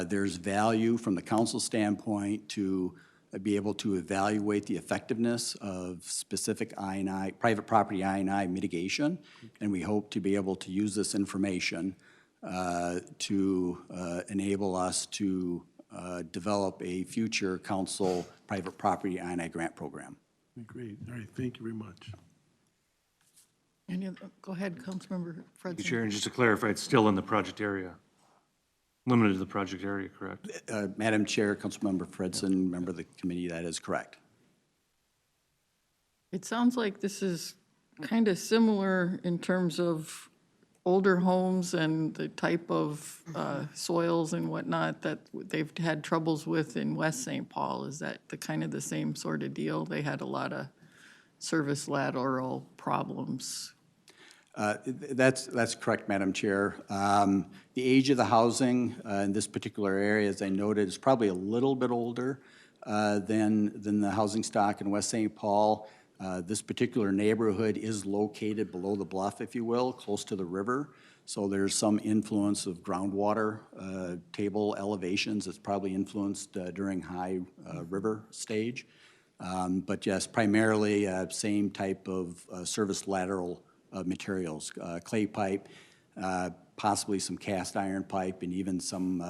There's value from the council standpoint to be able to evaluate the effectiveness of specific I&I, private property I&I mitigation, and we hope to be able to use this information to enable us to develop a future council private property I&I grant program. Great, all right, thank you very much. Go ahead, Councilmember Fredson. Chair, and just to clarify, it's still in the project area, limited to the project area, correct? Madam Chair, Councilmember Fredson, member of the committee, that is correct. It sounds like this is kind of similar in terms of older homes and the type of soils and whatnot that they've had troubles with in West St. Paul. Is that the kind of the same sort of deal? They had a lot of service lateral problems. That's correct, Madam Chair. The age of the housing in this particular area, as I noted, is probably a little bit older than the housing stock in West St. Paul. This particular neighborhood is located below the bluff, if you will, close to the river. So there's some influence of groundwater table elevations. It's probably influenced during high river stage. But yes, primarily same type of service lateral materials, clay pipe, possibly some cast iron pipe, and even some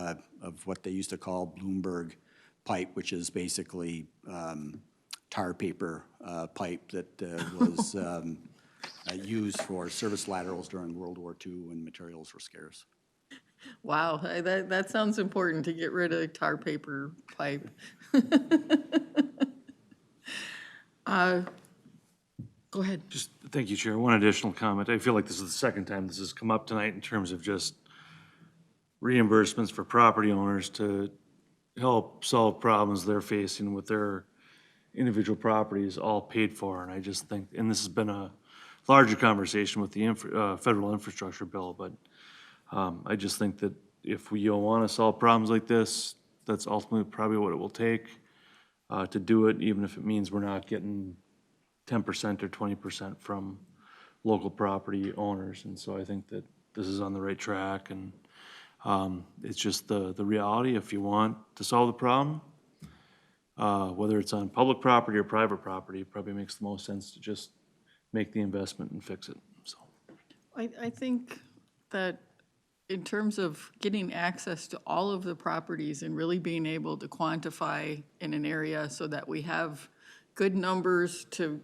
of what they used to call Bloomberg pipe, which is basically tar paper pipe that was used for service laterals during World War II when materials were scarce. Wow, that sounds important to get rid of tar paper pipe. Go ahead. Just, thank you, Chair. One additional comment. I feel like this is the second time this has come up tonight in terms of just reimbursements for property owners to help solve problems they're facing with their individual properties, all paid for. And I just think, and this has been a larger conversation with the federal infrastructure bill, but I just think that if we want to solve problems like this, that's ultimately probably what it will take to do it, even if it means we're not getting 10% or 20% from local property owners. And so I think that this is on the right track, and it's just the reality. If you want to solve the problem, whether it's on public property or private property, it probably makes the most sense to just make the investment and fix it, so. I think that in terms of getting access to all of the properties and really being able to quantify in an area so that we have good numbers to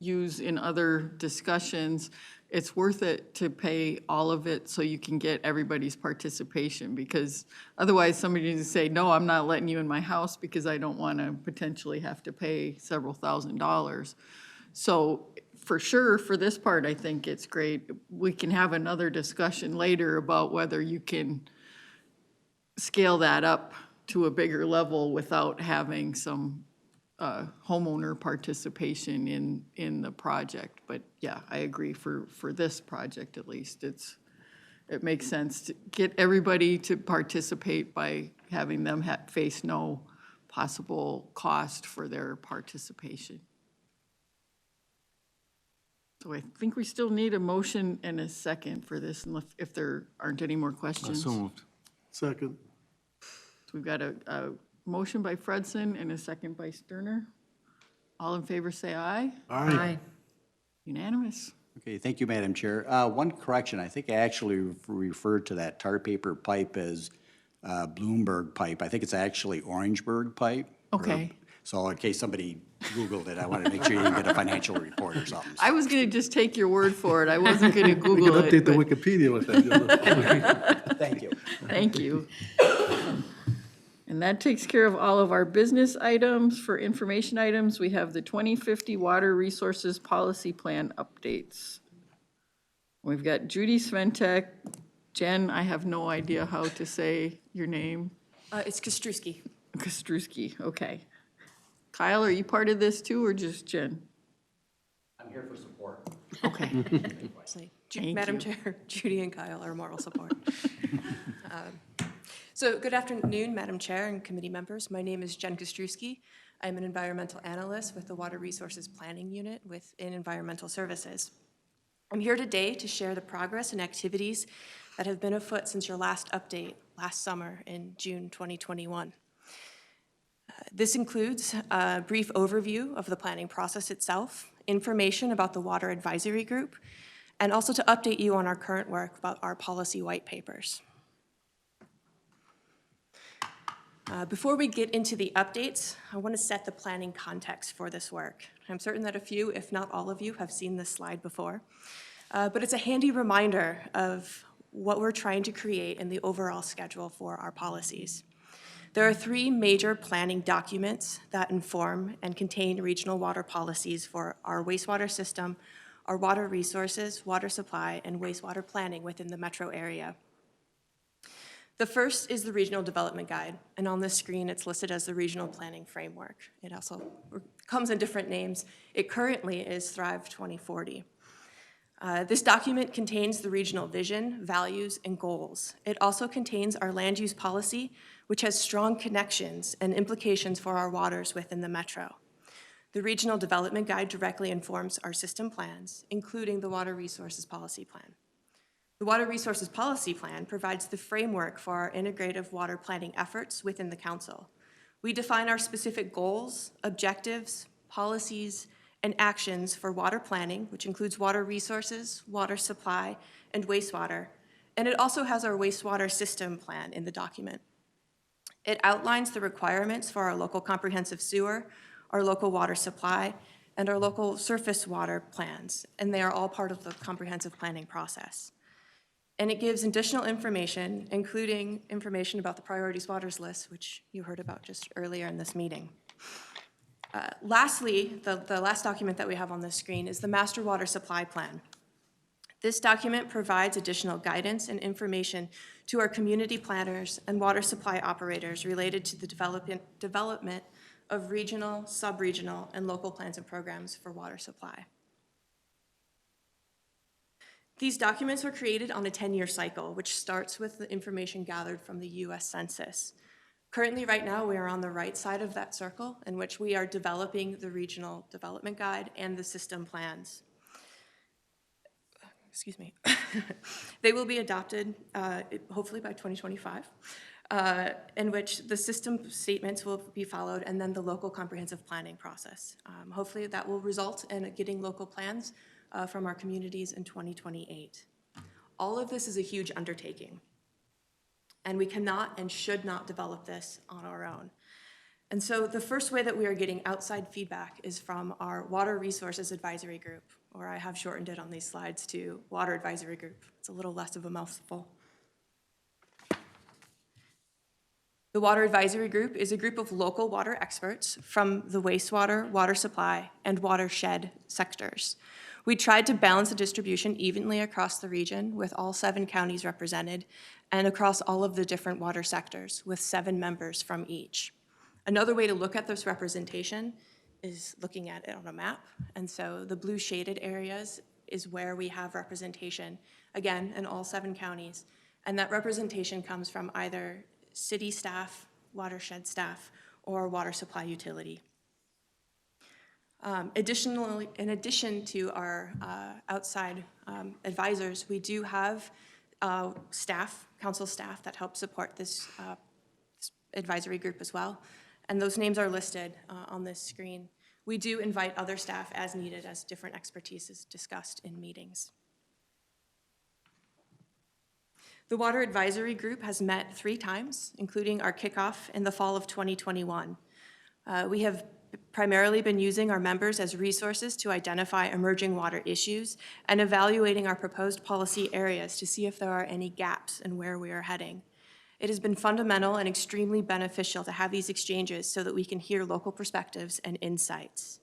use in other discussions, it's worth it to pay all of it so you can get everybody's participation, because otherwise somebody needs to say, no, I'm not letting you in my house because I don't want to potentially have to pay several $1,000s. So for sure, for this part, I think it's great. We can have another discussion later about whether you can scale that up to a bigger level without having some homeowner participation in the project. But yeah, I agree for this project at least, it makes sense to get everybody to participate by having them face no possible cost for their participation. So I think we still need a motion and a second for this, if there aren't any more questions. So moved. Second. So we've got a motion by Fredson and a second by Sterner. All in favor say aye. Aye. Unanimous. Okay, thank you, Madam Chair. One correction, I think I actually referred to that tar paper pipe as Bloomberg pipe. I think it's actually Orangeburg pipe. Okay. So in case somebody Googled it, I wanted to make sure you didn't get a financial report or something. I was going to just take your word for it. I wasn't going to We Google could update it. the but Wikipedia with that. Thank you. Thank you. And that takes care of all of our business items. For information items, we have the 2050 Water Resources Policy Plan updates. We've got Judy Sventek. Jen, I have no idea how to say your name. It's Kostrowski. Kostrowski, okay. Kyle, are you part of this too, or just Jen? I'm here for support. Okay. Thank Madam you. Chair, Judy and Kyle are moral support. So good afternoon, Madam Chair and committee members. My name is Jen Kostrowski. I'm an environmental analyst with the Water Resources Planning Unit within Environmental Services. I'm here today to share the progress and activities that have been afoot since your last update last summer in June 2021. This includes a brief overview of the planning process itself, information about the Water Advisory Group, and also to update you on our current work about our policy white papers. Before we get into the updates, I want to set the planning context for this work. I'm certain that a few, if not all of you, have seen this slide before, but it's a handy reminder of what we're trying to create in the overall schedule for our policies. There are three major planning documents that inform and contain regional water policies for our wastewater system, our water resources, water supply, and wastewater planning within the metro area. The first is the Regional Development Guide, and on this screen it's listed as the Regional Planning Framework. It also comes in different names. It currently is Thrive 2040. This document contains the regional vision, values, and goals. It also contains our land use policy, which has strong connections and implications for our waters within the metro. The Regional Development Guide directly informs our system plans, including the Water Resources Policy Plan. The Water Resources Policy Plan provides the framework for our integrative water planning efforts within the Council. We define our specific goals, objectives, policies, and actions for water planning, which includes water resources, water supply, and wastewater. And it also has our wastewater system plan in the document. It outlines the requirements for our local comprehensive sewer, our local water supply, and our local surface water plans, and they are all part of the comprehensive planning process. And it gives additional information, including information about the priorities waters list, which you heard about just earlier in this meeting. Lastly, the last document that we have on this screen is the Master Water Supply Plan. This document provides additional guidance and information to our community planners and water supply operators related to the development of regional, sub-regional, and local plans and programs for water supply. These documents were created on a 10-year cycle, which starts with the information gathered from the US Census. Currently, right now, we are on the right side of that circle, in which we are developing the Regional Development Guide and the system plans. Excuse me. They will be adopted, hopefully by 2025, in which the system statements will be followed, and then the local comprehensive planning process. Hopefully, that will result in getting local plans from our communities in 2028. All of this is a huge undertaking, and we cannot and should not develop this on our own. And so the first way that we are getting outside feedback is from our Water Resources Advisory Group, or I have shortened it on these slides to Water Advisory Group. It's a little less of a mouthful. The Water Advisory Group is a group of local water experts from the wastewater, water supply, and watershed sectors. We tried to balance the distribution evenly across the region with all 7 counties represented and across all of the different water sectors with 7 members from each. Another way to look at this representation is looking at it on a map. And so the blue shaded areas is where we have representation, again, in all 7 counties. And that representation comes from either city staff, watershed staff, or water supply utility. Additionally, in addition to our outside advisors, we do have staff, council staff that help support this advisory group as well. And those names are listed on this screen. We do invite other staff as needed as different expertise is discussed in meetings. The Water Advisory Group has met 3 times, including our kickoff in the fall of 2021. We have primarily been using our members as resources to identify emerging water issues and evaluating our proposed policy areas to see if there are any gaps in where we are heading. It has been fundamental and extremely beneficial to have these exchanges so that we can hear local perspectives and insights.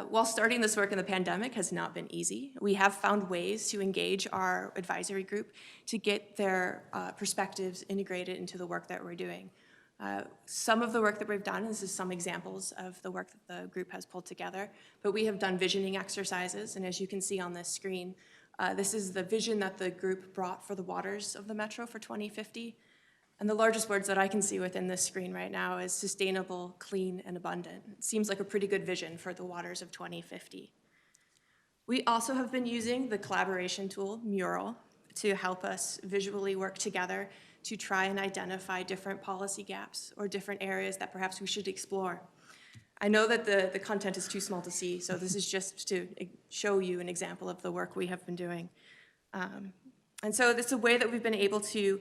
While starting this work in the pandemic has not been easy, we have found ways to engage our advisory group to get their perspectives integrated into the work that we're doing. Some of the work that we've done, this is some examples of the work that the group has pulled together, but we have done visioning exercises, and as you can see on this screen, this is the vision that the group brought for the waters of the Metro for 2050. And the largest words that I can see within this screen right now is sustainable, clean, and abundant. It seems like a pretty good vision for the waters of 2050. We also have been using the collaboration tool, Mural, to help us visually work together to try and identify different policy gaps or different areas that perhaps we should explore. I know that the content is too small to see, so this is just to show you an example of the work we have been doing. And so this is a way that we've been able to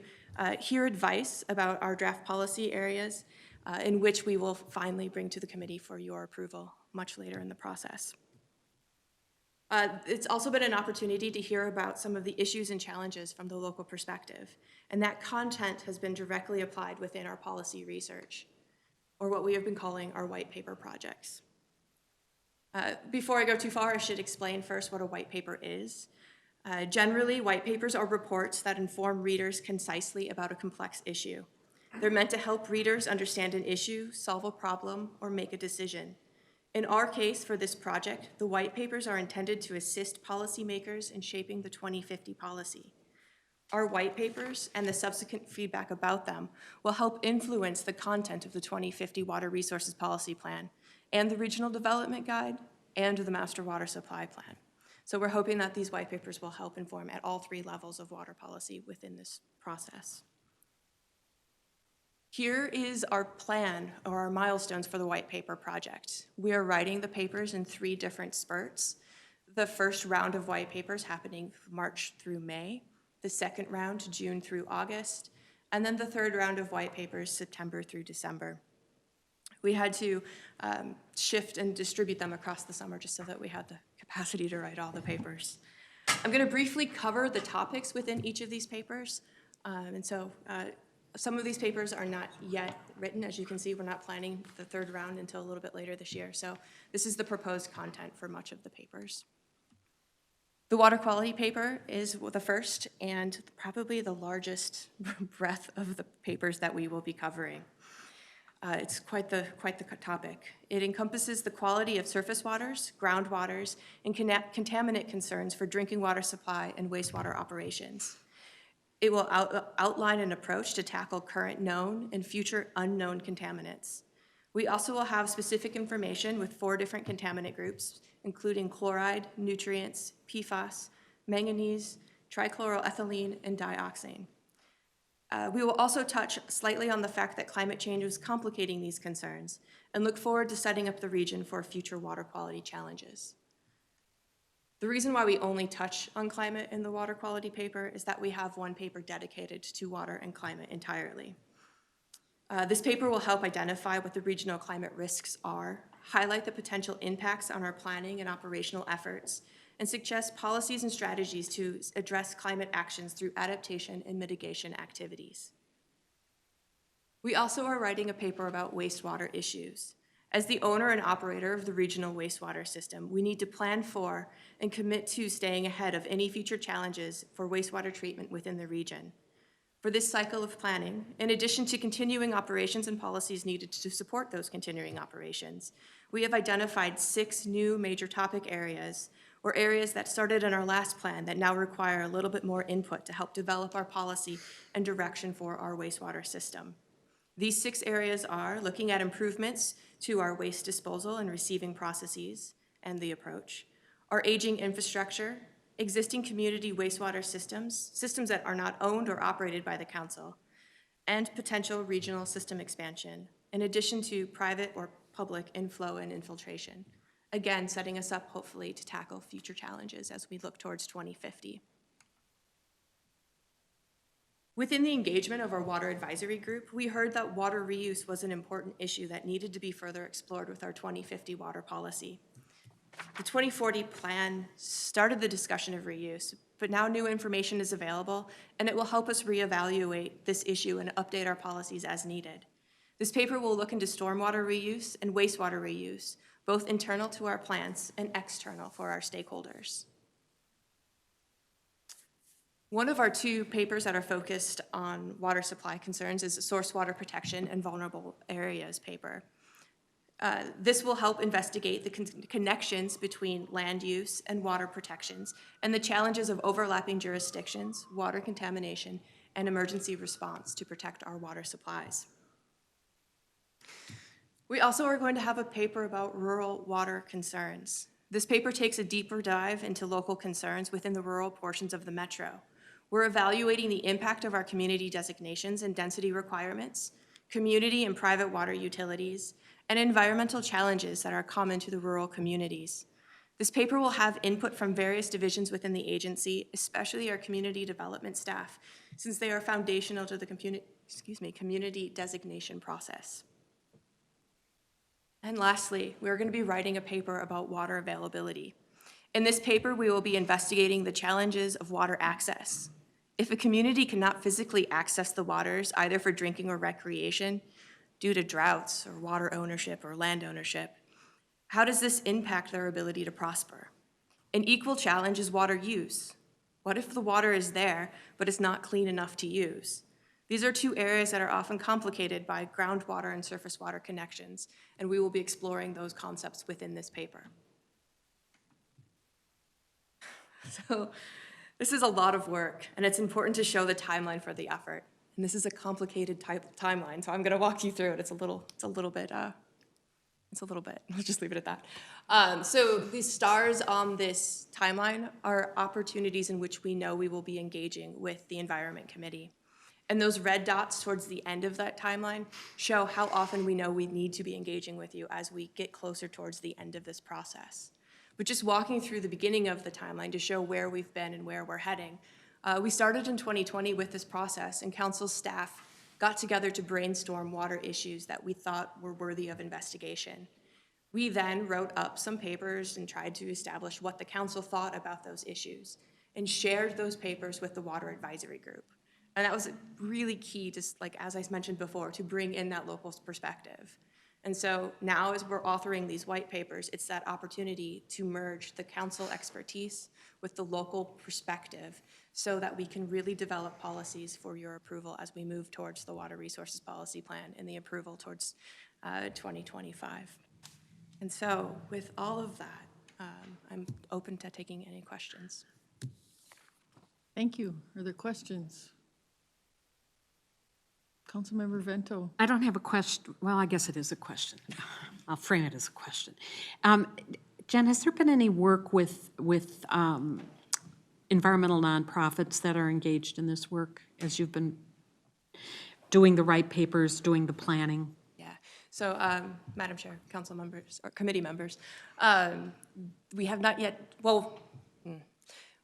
hear advice about our draft policy areas in which we will finally bring to the committee for your approval much later in the process. It's also been an opportunity to hear about some of the issues and challenges from the local perspective, and that content has been directly applied within our policy research, or what we have been calling our white paper projects. Before I go too far, I should explain first what a white paper is. Generally, white papers are reports that inform readers concisely about a complex issue. They're meant to help readers understand an issue, solve a problem, or make a decision. In our case, for this project, the white papers are intended to assist policymakers in shaping the 2050 policy. Our white papers and the subsequent feedback about them will help influence the content of the 2050 Water Resources Policy Plan and the Regional Development Guide and the Master Water Supply Plan. So we're hoping that these white papers will help inform at all three levels of water policy within this process. Here is our plan or our milestones for the white paper project. We are writing the papers in 3 different spurts. The first round of white papers happening March through May, the second round June through August, and then the third round of white papers September through December. We had to shift and distribute them across the summer just so that we had the capacity to write all the papers. I'm going to briefly cover the topics within each of these papers. Some of these papers are not yet written. As you can see, we're not planning the third round until a little bit later this year. So this is the proposed content for much of the papers. The water quality paper is the first and probably the largest breadth of the papers that we will be covering. It's quite the topic. It encompasses the quality of surface waters, groundwaters, and contaminant concerns for drinking water supply and wastewater operations. It will outline an approach to tackle current known and future unknown contaminants. We also will have specific information with 4 different contaminant groups, including chloride, nutrients, PFAS, manganese, trichloroethylene, and dioxane. We will also touch slightly on the fact that climate change is complicating these concerns and look forward to setting up the region for future water quality challenges. The reason why we only touch on climate in the water quality paper is that we have 1 paper dedicated to water and climate entirely. This paper will help identify what the regional climate risks are, highlight the potential impacts on our planning and operational efforts, and suggest policies and strategies to address climate actions through adaptation and mitigation activities. We also are writing a paper about wastewater issues. As the owner and operator of the regional wastewater system, we need to plan for and commit to staying ahead of any future challenges for wastewater treatment within the region. For this cycle of planning, in addition to continuing operations and policies needed to support those continuing operations, we have identified 6 new major topic areas, or areas that started in our last plan that now require a little bit more input to help develop our policy and direction for our wastewater system. These 6 areas are looking at improvements to our waste disposal and receiving processes and the approach, our aging infrastructure, existing community wastewater systems that are not owned or operated by the council, and potential regional system expansion, in addition to private or public inflow and infiltration. Again, setting us up hopefully to tackle future challenges as we look towards 2050. Within the engagement of our water advisory group, we heard that water reuse was an important issue that needed to be further explored with our 2050 water policy. The 2040 plan started the discussion of reuse, but now new information is available, and it will help us reevaluate this issue and update our policies as needed. This paper will look into stormwater reuse and wastewater reuse, both internal to our plants and external for our stakeholders. One of our two papers that are focused on water supply concerns is the Source Water Protection and Vulnerable Areas paper. This will help investigate the connections between land use and water protections and the challenges of overlapping jurisdictions, water contamination, and emergency response to protect our water supplies. We also are going to have a paper about rural water concerns. This paper takes a deeper dive into local concerns within the rural portions of the metro. We're evaluating the impact of our community designations and density requirements, community and private water utilities, and environmental challenges that are common to the rural communities. This paper will have input from various divisions within the agency, especially our community development staff, since they are foundational to the community designation process. And lastly, we're going to be writing a paper about water availability. In this paper, we will be investigating the challenges of water access. If a community cannot physically access the waters, either for drinking or recreation, due to droughts or water ownership or land ownership, how does this impact their ability to prosper? An equal challenge is water use. What if the water is there, but it's not clean enough to use? These are two areas that are often complicated by groundwater and surface water connections, and we will be exploring those concepts within this paper. So this is a lot of work, and it's important to show the timeline for the effort. And this is a complicated timeline, so I'm going to walk you through it. It's a little bit. Let's just leave it at that. So the stars on this timeline are opportunities in which we know we will be engaging with the Environment Committee. And those red dots towards the end of that timeline show how often we know we need to be engaging with you as we get closer towards the end of this process. But just walking through the beginning of the timeline to show where we've been and where we're heading. We started in 2020 with this process, and council staff got together to brainstorm water issues that we thought were worthy of investigation. We then wrote up some papers and tried to establish what the council thought about those issues and shared those papers with the Water Advisory Group. And that was really key, just like as I mentioned before, to bring in that local perspective. And so now as we're authoring these white papers, it's that opportunity to merge the council expertise with the local perspective so that we can really develop policies for your approval as we move towards the Water Resources Policy Plan and the approval towards 2025. And so with all of that, I'm open to taking any questions. Thank you. Are there questions? Councilmember Vento. I don't have a question. Well, I guess it is a question. I'll frame it as a question. Jen, has there been any work with environmental nonprofits that are engaged in this work as you've been doing the right papers, doing the planning? Yeah. So, Madam Chair, council members, or committee members, we have not yet,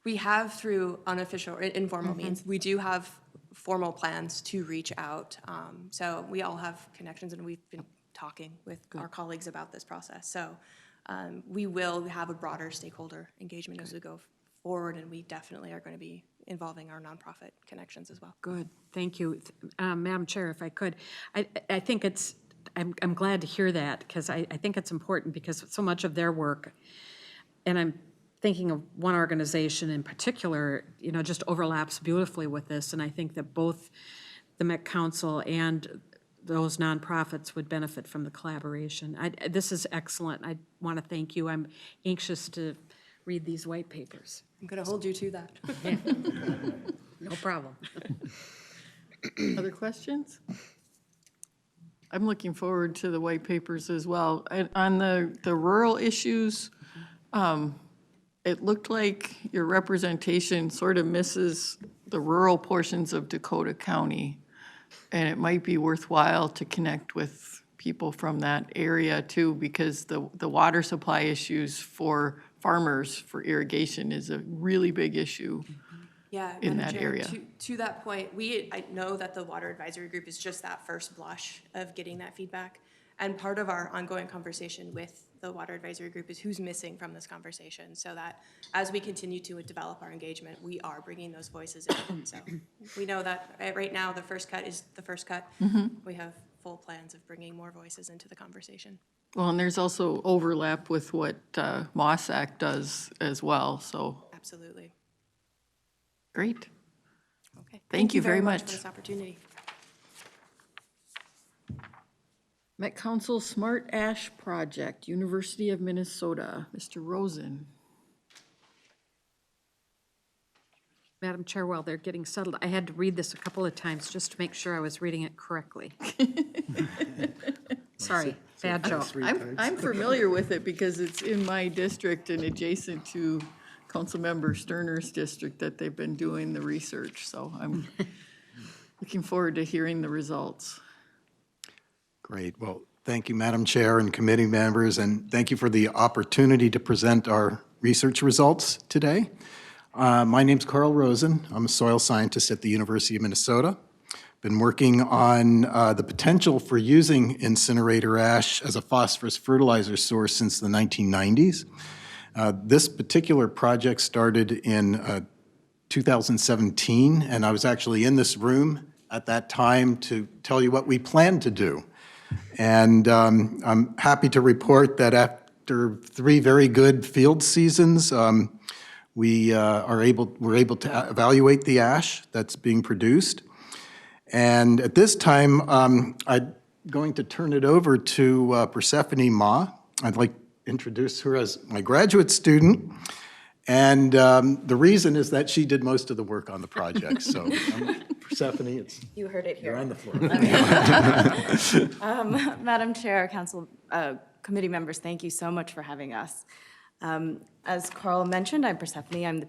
we have through unofficial or informal means, we do have formal plans to reach out. So we all have connections, and we've been talking with our colleagues about this process. So we will have a broader stakeholder engagement as we go forward, and we definitely are going to be involving our nonprofit connections as well. Good, thank you. Madam Chair, if I could, I think it's, I'm glad to hear that, because I think it's important, because so much of their work, and I'm thinking of one organization in particular, you know, just overlaps beautifully with this, and I think that both the Met Council and those nonprofits would benefit from the collaboration. This is excellent. I want to thank you. I'm anxious to read these white papers. I'm going to hold you to that. No problem. Other questions? I'm looking forward to the white papers as well. On the rural issues, it looked like your representation sort of misses the rural portions of Dakota County, and it might be worthwhile to connect with people from that area too, because the water supply issues for farmers for irrigation is a really big issue. Yeah, in Madam that Chair, area. To that point, I know that the Water Advisory Group is just that first blush of getting that feedback. And part of our ongoing conversation with the Water Advisory Group is who's missing from this conversation, so that as we continue to develop our engagement, we are bringing those voices in. So we know that right now the first cut is the first cut. We have full plans of bringing more voices into the conversation. Well, and there's also overlap with what MOSAC does as well, so Absolutely. great. Okay. Thank you very for much. this opportunity. Met Council Smart Ash Project, University of Minnesota, Mr. Rosen. Madam Chair, while they're getting settled, I had to read this a couple of times just to make sure I was reading it correctly. Sorry, bad joke. I'm familiar with it because it's in my district and adjacent to Councilmember Sterner's district that they've been doing the research, so I'm looking forward to hearing the results. Great. Well, thank you, Madam Chair and committee members, and thank you for the opportunity to present our research results today. My name's Carl Rosen. I'm a soil scientist at the University of Minnesota. Been working on the potential for using incinerator ash as a phosphorus fertilizer source since the 1990s. This particular project started in 2017, and I was actually in this room at that time to tell you what we plan to do. And I'm happy to report that after 3 very good field seasons, we're able to evaluate the ash that's being produced. And at this time, I'm going to turn it over to Persephone Ma. I'd like to introduce her as my graduate student. And the reason is that she did most of the work on the project. So Persephone, you heard it here. you're on the floor. Madam Chair, Council, committee members, thank you so much for having us. As Carl mentioned, I'm Persephone. I'm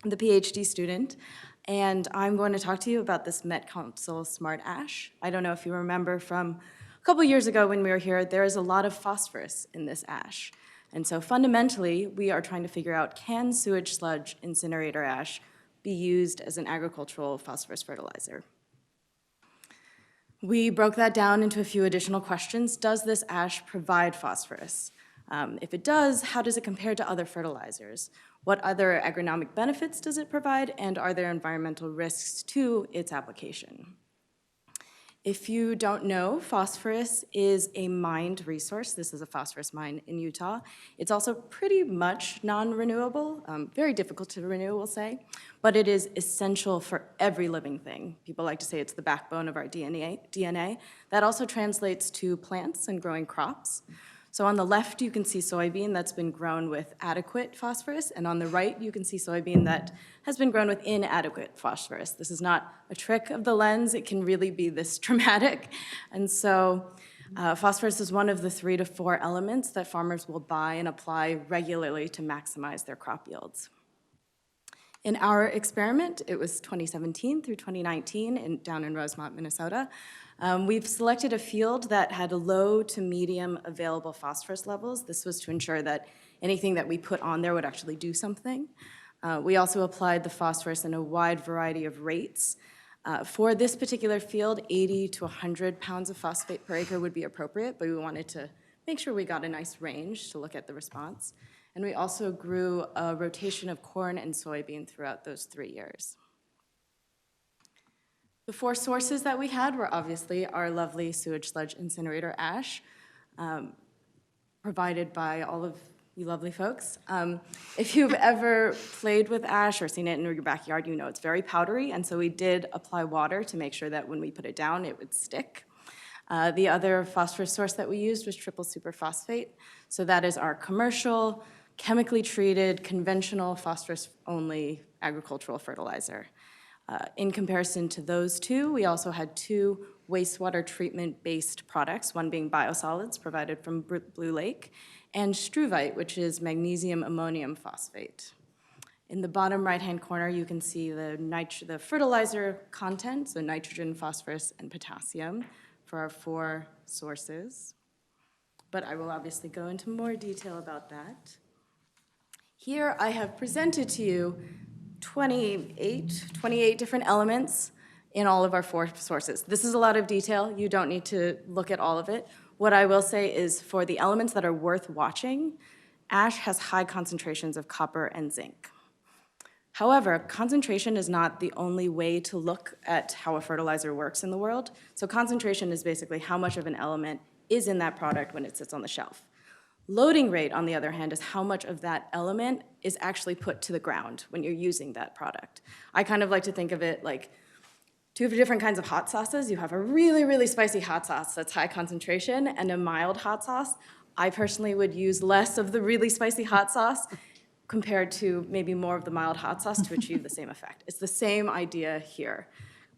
the PhD student, and I'm going to talk to you about this Met Council Smart Ash. I don't know if you remember from a couple years ago when we were here, there is a lot of phosphorus in this ash. And so fundamentally, we are trying to figure out, can sewage sludge incinerator ash be used as an agricultural phosphorus fertilizer? We broke that down into a few additional questions. Does this ash provide phosphorus? If it does, how does it compare to other fertilizers? What other agronomic benefits does it provide, and are there environmental risks to its application? If you don't know, phosphorus is a mined resource. This is a phosphorus mine in Utah. It's also pretty much non-renewable, very difficult to renew, we'll say, but it is essential for every living thing. People like to say it's the backbone of our DNA. That also translates to plants and growing crops. So on the left, you can see soybean that's been grown with adequate phosphorus, and on the right, you can see soybean that has been grown with inadequate phosphorus. This is not a trick of the lens. It can really be this dramatic. And so phosphorus is one of the 3 to 4 elements that farmers will buy and apply regularly to maximize their crop yields. In our experiment, it was 2017 through 2019 down in Rosemont, Minnesota. We've selected a field that had low to medium available phosphorus levels. This was to ensure that anything that we put on there would actually do something. We also applied the phosphorus in a wide variety of rates. For this particular field, 80 to 100 pounds of phosphate per acre would be appropriate, but we wanted to make sure we got a nice range to look at the response. And we also grew a rotation of corn and soybean throughout those 3 years. The 4 sources that we had were obviously our lovely sewage sludge incinerator ash, provided by all of you lovely folks. If you've ever played with ash or seen it in your backyard, you know it's very powdery, and so we did apply water to make sure that when we put it down, it would stick. The other phosphorus source that we used was triple superphosphate. So that is our commercial, chemically treated, conventional, phosphorus-only agricultural fertilizer. In comparison to those 2, we also had 2 wastewater treatment-based products, one being biosolids provided from Blue Lake, and struvite, which is magnesium ammonium phosphate. In the bottom right-hand corner, you can see the fertilizer content, so nitrogen, phosphorus, and potassium for our 4 sources. But I will obviously go into more detail about that. Here I have presented to you 28 different elements in all of our 4 sources. This is a lot of detail. You don't need to look at all of it. What I will say is for the elements that are worth watching, ash has high concentrations of copper and zinc. However, concentration is not the only way to look at how a fertilizer works in the world. So concentration is basically how much of an element is in that product when it sits on the shelf. Loading rate, on the other hand, is how much of that element is actually put to the ground when you're using that product. I kind of like to think of it like Two different kinds of hot sauces. You have a really, really spicy hot sauce that's high concentration and a mild hot sauce. I personally would use less of the really spicy hot sauce compared to maybe more of the mild hot sauce to achieve the same effect. It's the same idea here.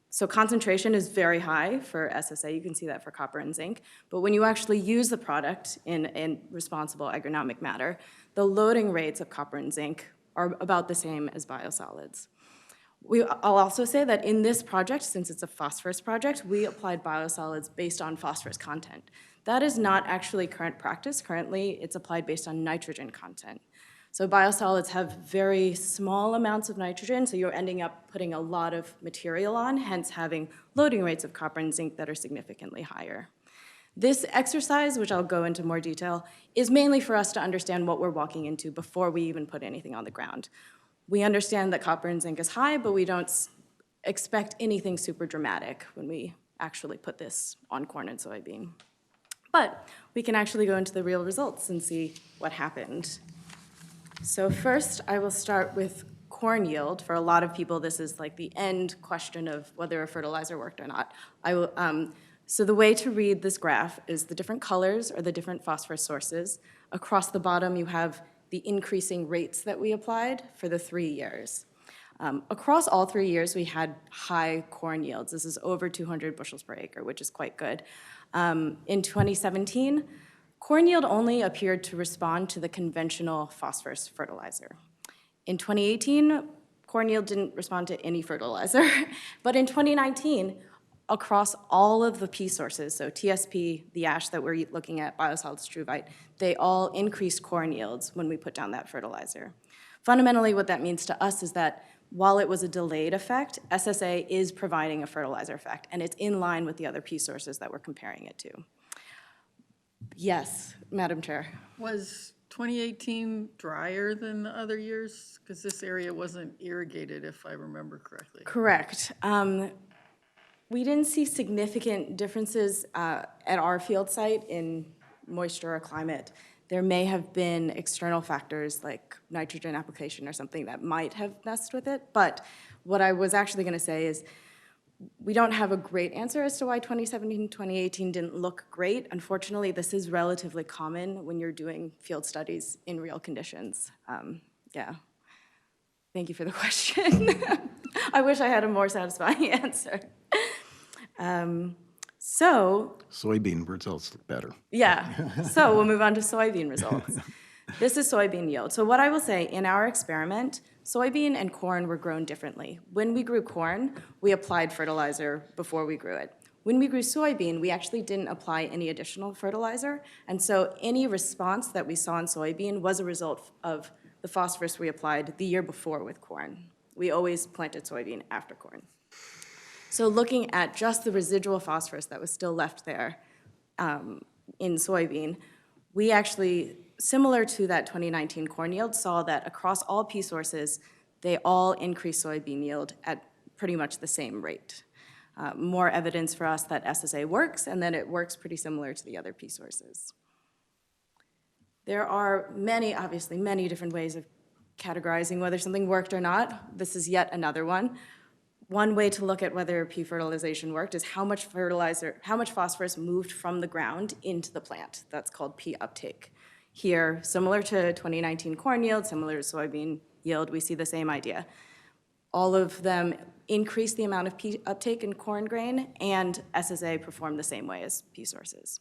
So concentration is very high for SSA. You can see that for copper and zinc. But when you actually use the product in responsible agronomic matter, the loading rates of copper and zinc are about the same as biosolids. I'll also say that in this project, since it's a phosphorus project, we applied biosolids based on phosphorus content. That is not actually current practice. Currently, it's applied based on nitrogen content. So biosolids have very small amounts of nitrogen, so you're ending up putting a lot of material on, hence having loading rates of copper and zinc that are significantly higher. This exercise, which I'll go into more detail, is mainly for us to understand what we're walking into before we even put anything on the ground. We understand that copper and zinc is high, but we don't expect anything super dramatic when we actually put this on corn and soybean. But we can actually go into the real results and see what happened. So first, I will start with corn yield. For a lot of people, this is like the end question of whether a fertilizer worked or not. So the way to read this graph is the different colors are the different phosphorus sources. Across the bottom, you have the increasing rates that we applied for the 3 years. Across all 3 years, we had high corn yields. This is over 200 bushels per acre, which is quite good. In 2017, corn yield only appeared to respond to the conventional phosphorus fertilizer. In 2018, corn yield didn't respond to any fertilizer. But in 2019, across all of the P sources, so TSP, the ash that we're looking at, biosolids, struvite, they all increased corn yields when we put down that fertilizer. Fundamentally, what that means to us is that while it was a delayed effect, SSA is providing a fertilizer effect, and it's in line with the other P sources that we're comparing it to. Yes, Madam Chair. Was 2018 drier than the other years? Because this area wasn't irrigated, if I remember correctly. Correct. We didn't see significant differences at our field site in moisture or climate. There may have been external factors like nitrogen application or something that might have messed with it, but what I was actually going to say is we don't have a great answer as to why 2017 and 2018 didn't look great. Unfortunately, this is relatively common when you're doing field studies in real conditions. Yeah. Thank you for the question. I wish I had a more satisfying answer. Soybean results look better. Yeah, so we'll move on to soybean results. This is soybean yield. So what I will say, in our experiment, soybean and corn were grown differently. When we grew corn, we applied fertilizer before we grew it. When we grew soybean, we actually didn't apply any additional fertilizer, and so any response that we saw in soybean was a result of the phosphorus we applied the year before with corn. We always planted soybean after corn. So looking at just the residual phosphorus that was still left there in soybean, we actually, similar to that 2019 corn yield, saw that across all P sources, they all increased soybean yield at pretty much the same rate. More evidence for us that SSA works, and that it works pretty similar to the other P sources. There are obviously many different ways of categorizing whether something worked or not. This is yet another one. One way to look at whether P fertilization worked is how much phosphorus moved from the ground into the plant. That's called P uptake. Here, similar to 2019 corn yield, similar to soybean yield, we see the same idea. All of them increase the amount of P uptake in corn grain, and SSA performed the same way as P sources.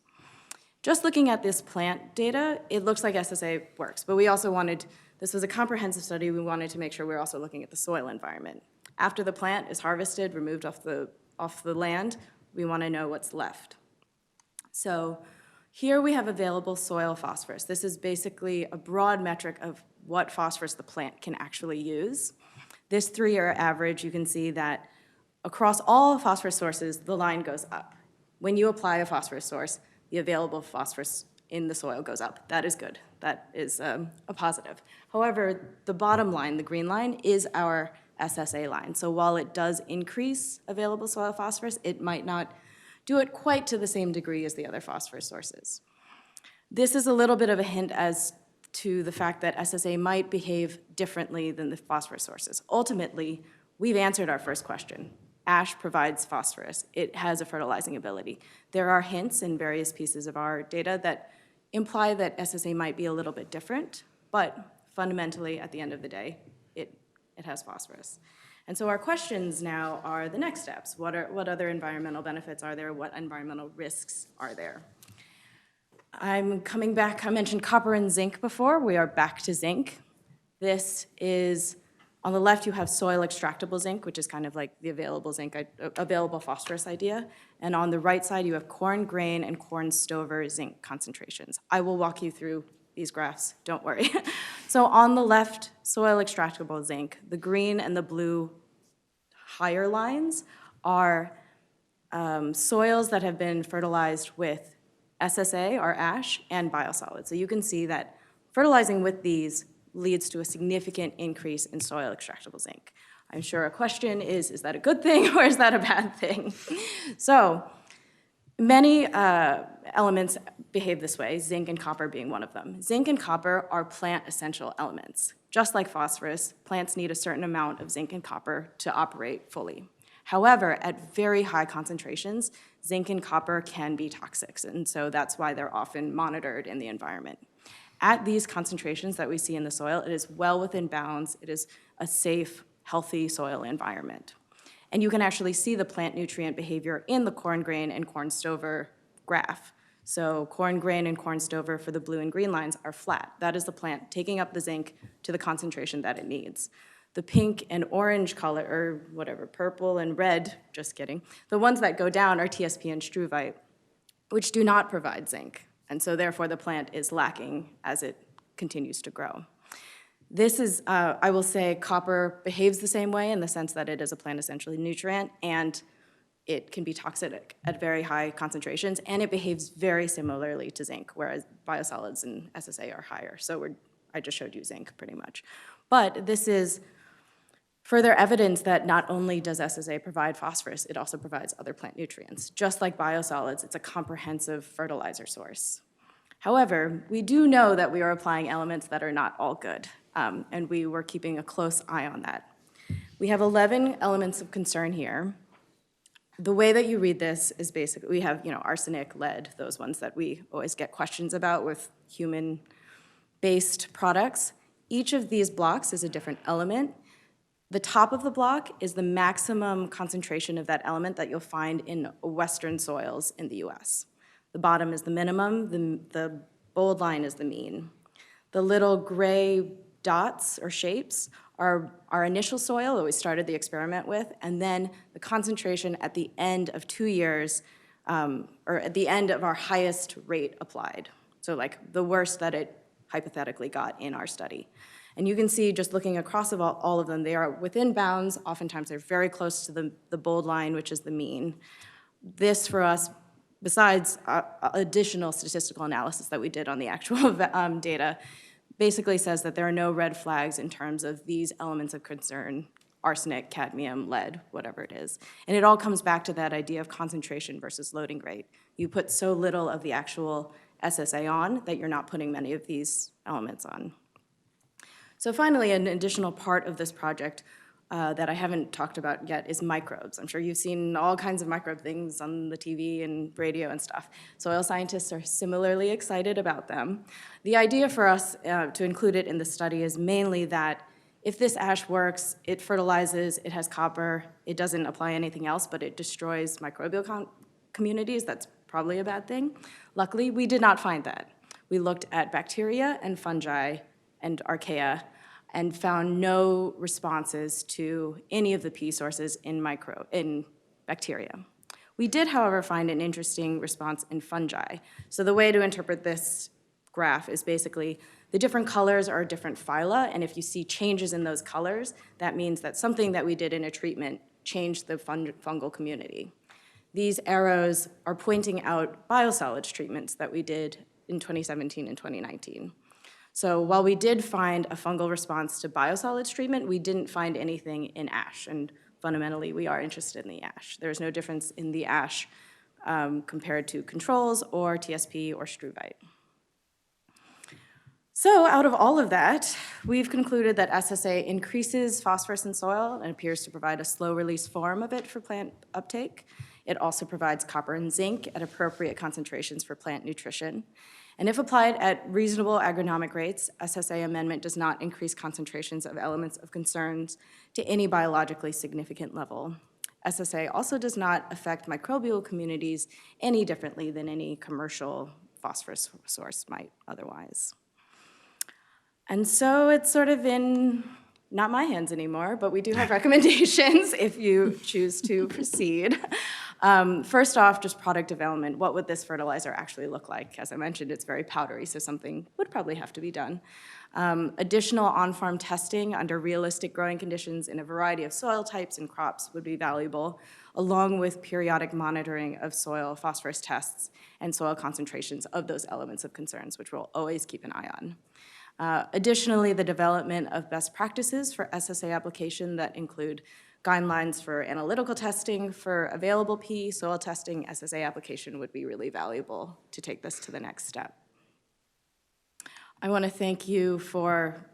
Just looking at this plant data, it looks like SSA works, but we also this was a comprehensive study, we wanted to make sure we were also looking at the soil environment. After the plant is harvested, removed off the land, we want to know what's left. So here we have available soil phosphorus. This is basically a broad metric of what phosphorus the plant can actually use. This 3-year average, you can see that across all phosphorus sources, the line goes up. When you apply a phosphorus source, the available phosphorus in the soil goes up. That is good. That is a positive. However, the bottom line, the green line, is our SSA line. So while it does increase available soil phosphorus, it might not do it quite to the same degree as the other phosphorus sources. This is a little bit of a hint as to the fact that SSA might behave differently than the phosphorus sources. Ultimately, we've answered our first question. ash provides phosphorus. It has a fertilizing ability. There are hints in various pieces of our data that imply that SSA might be a little bit different, but fundamentally, at the end of the day, it has phosphorus. And so our questions now are the next steps. What other environmental benefits are there? What environmental risks are there? I'm coming back, I mentioned copper and zinc before. We are back to zinc. This is, on the left you have soil extractable zinc, which is kind of like the available zinc, available phosphorus idea. And on the right side you have corn grain and corn stover zinc concentrations. I will walk you through these graphs, don't worry. So on the left, soil extractable zinc. The green and the blue higher lines are soils that have been fertilized with SSA, or ash, and biosolids. So you can see that fertilizing with these leads to a significant increase in soil extractable zinc. I'm sure a question is that a good thing or is that a bad thing? So many elements behave this way, zinc and copper being one of them. Zinc and copper are plant essential elements. Just like phosphorus, plants need a certain amount of zinc and copper to operate fully. However, at very high concentrations, zinc and copper can be toxic, and so that's why they're often monitored in the environment. At these concentrations that we see in the soil, it is well within bounds. It is a safe, healthy soil environment. And you can actually see the plant nutrient behavior in the corn grain and corn stover graph. So corn grain and corn stover for the blue and green lines are flat. That is the plant taking up the zinc to the concentration that it needs. The pink and orange color, or whatever, purple and red, just kidding, the ones that go down are TSP and struvite, which do not provide zinc. And so therefore the plant is lacking as it continues to grow. This is, I will say, copper behaves the same way in the sense that it is a plant essential nutrient, and it can be toxic at very high concentrations, and it behaves very similarly to zinc, whereas biosolids and SSA are higher. So I just showed you zinc pretty much. But this is further evidence that not only does SSA provide phosphorus, it also provides other plant nutrients. Just like biosolids, it's a comprehensive fertilizer source. However, we do know that we are applying elements that are not all good, and we were keeping a close eye on that. We have 11 elements of concern here. The way that you read this is basically, we have, arsenic, lead, those ones that we always get questions about with human-based products. Each of these blocks is a different element. The top of the block is the maximum concentration of that element that you'll find in western soils in the US. The bottom is the minimum, the bold line is the mean. The little gray dots or shapes are our initial soil that we started the experiment with, and then the concentration at the end of 2 years, or at the end of our highest rate applied. So like the worst that it hypothetically got in our study. And you can see, just looking across of all of them, they are within bounds. Oftentimes they're very close to the bold line, which is the mean. This, for us, besides additional statistical analysis that we did on the actual data, basically says that there are no red flags in terms of these elements of concern: arsenic, cadmium, lead, whatever it is. And it all comes back to that idea of concentration versus loading rate. You put so little of the actual SSA on that you're not putting many of these elements on. So finally, an additional part of this project that I haven't talked about yet is microbes. I'm sure you've seen all kinds of microbe things on the TV and radio and stuff. Soil scientists are similarly excited about them. The idea for us to include it in the study is mainly that if this ash works, it fertilizes, it has copper, it doesn't apply anything else, but it destroys microbial communities. That's probably a bad thing. Luckily, we did not find that. We looked at bacteria and fungi and archaea and found no responses to any of the P sources in bacteria. We did, however, find an interesting response in fungi. So the way to interpret this graph is basically the different colors are different phyla, and if you see changes in those colors, that means that something that we did in a treatment changed the fungal community. These arrows are pointing out biosolids treatments that we did in 2017 and 2019. So while we did find a fungal response to biosolids treatment, we didn't find anything in ash, and fundamentally we are interested in the ash. There's no difference in the ash compared to controls or TSP or struvite. So out of all of that, we've concluded that SSA increases phosphorus in soil and appears to provide a slow-release form of it for plant uptake. It also provides copper and zinc at appropriate concentrations for plant nutrition. And if applied at reasonable agronomic rates, SSA amendment does not increase concentrations of elements of concerns to any biologically significant level. SSA also does not affect microbial communities any differently than any commercial phosphorus source might otherwise. And so it's sort of in not my hands anymore, but we do have recommendations if you choose to proceed. First off, just product development. What would this fertilizer actually look like? As I mentioned, it's very powdery, so something would probably have to be done. Additional on-farm testing under realistic growing conditions in a variety of soil types and crops would be valuable, along with periodic monitoring of soil phosphorus tests and soil concentrations of those elements of concerns, which we'll always keep an eye on. Additionally, the development of best practices for SSA application that include guidelines for analytical testing, for available P, soil testing, SSA application would be really valuable to take this to the next step. I want to thank you for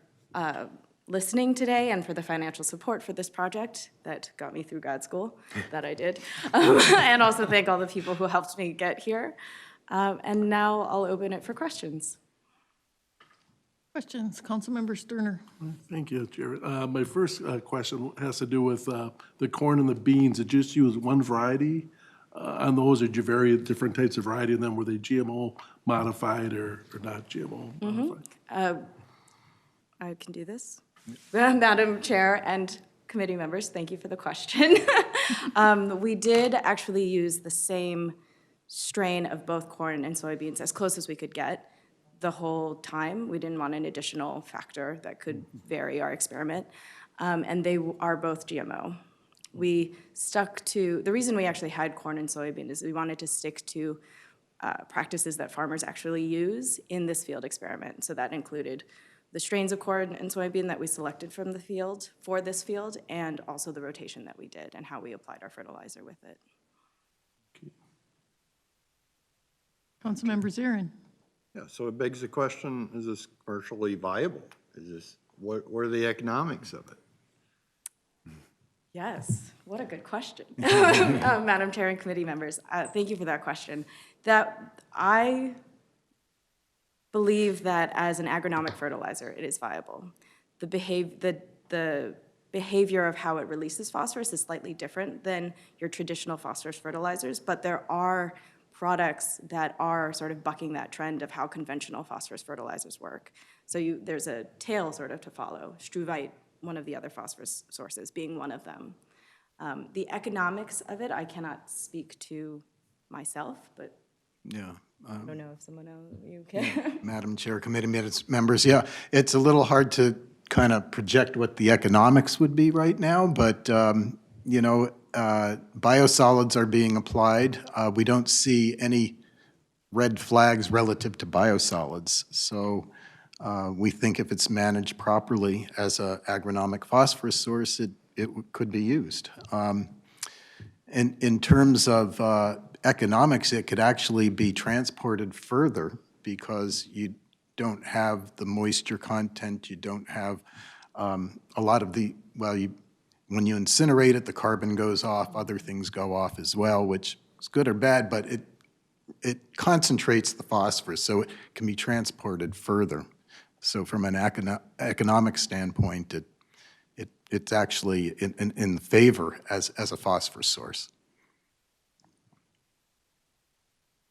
listening today and for the financial support for this project that got me through grad school, that I did. And also thank all the people who helped me get here. And now I'll open it for questions. Questions, Councilmember Sterner. Thank you, Chair. My first question has to do with the corn and the beans. Did you just use one variety on those, or did you vary different types of variety, and then were they GMO modified or not GMO modified? I can do this. Madam Chair and committee members, thank you for the question. We did actually use the same strain of both corn and soybeans, as close as we could get, the whole time. We didn't want an additional factor that could vary our experiment. And they are both GMO. We stuck to, the reason we actually had corn and soybean is we wanted to stick to practices that farmers actually use in this field experiment. So that included the strains of corn and soybean that we selected from the field for this field, and also the rotation that we did and how we applied our fertilizer with it. Councilmember Zarin. Yeah, so it begs the question, is this commercially viable? Is this, what are the economics of it? Yes, what a good question. Madam Chair and committee members, thank you for that question. That I believe that as an agronomic fertilizer, it is viable. The behavior of how it releases phosphorus is slightly different than your traditional phosphorus fertilizers, but there are products that are sort of bucking that trend of how conventional phosphorus fertilizers work. So there's a tail sort of to follow. Struvite, one of the other phosphorus sources, being one of them. The economics of it, I cannot speak to myself, but Yeah. I don't know if someone else, you can. Madam Chair, committee members, yeah, it's a little hard to kind of project what the economics would be right now, but, you know, biosolids are being applied. We don't see any red flags relative to biosolids. So we think if it's managed properly as an agronomic phosphorus source, it could be used. In terms of economics, it could actually be transported further because you don't have the moisture content, you don't have a lot of the, well, when you incinerate it, the carbon goes off, other things go off as well, which is good or bad, but it concentrates the phosphorus, so it can be transported further. So from an economic standpoint, it's actually in favor as a phosphorus source.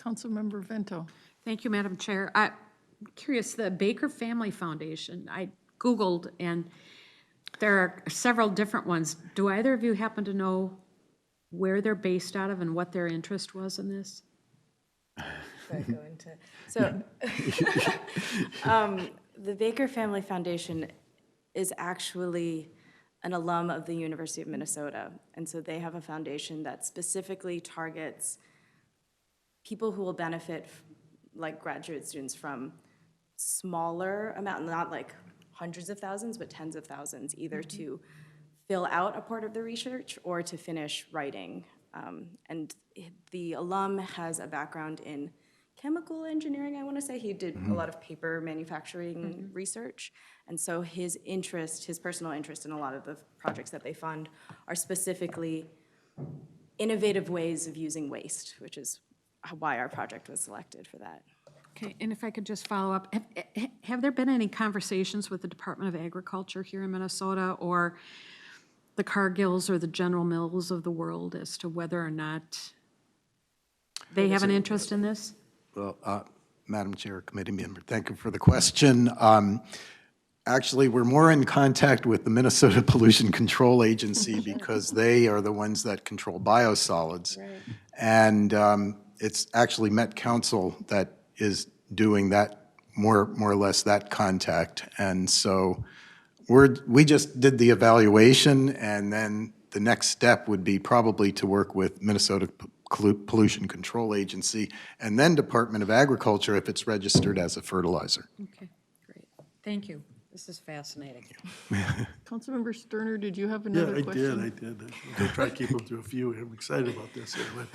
Councilmember Vento. Thank you, Madam Chair. I'm curious, the Baker Family Foundation, I Googled, and there are several different ones. Do either of you happen to know where they're based out of and what their interest was in this? So the Baker Family Foundation is actually an alum of the University of Minnesota. And so they have a foundation that specifically targets people who will benefit, like graduate students, from smaller amount, not like hundreds of thousands, but tens of thousands, either to fill out a part of the research or to finish writing. And the alum has a background in chemical engineering, I want to say. He did a lot of paper manufacturing research. And so his interest, his personal interest in a lot of the projects that they fund are specifically innovative ways of using waste, which is why our project was selected for that. Okay, and if I could just follow up, have there been any conversations with the Department of Agriculture here in Minnesota or the Cargills or the General Mills of the world as to whether or not they have an interest in this? Well, Madam Chair, committee member, thank you for the question. Actually, we're more in contact with the Minnesota Pollution Control Agency because they are the ones that control biosolids. Right. And it's actually Met Council that is doing that, more or less that contact. And so we just did the evaluation, and then the next step would be probably to work with Minnesota Pollution Control Agency and then Department of Agriculture if it's registered as a fertilizer. Okay, great. Thank you. This is fascinating. Councilmember Sterner, did you have Yeah, another I question? did. I try to keep them to a few. I'm excited about this here. But,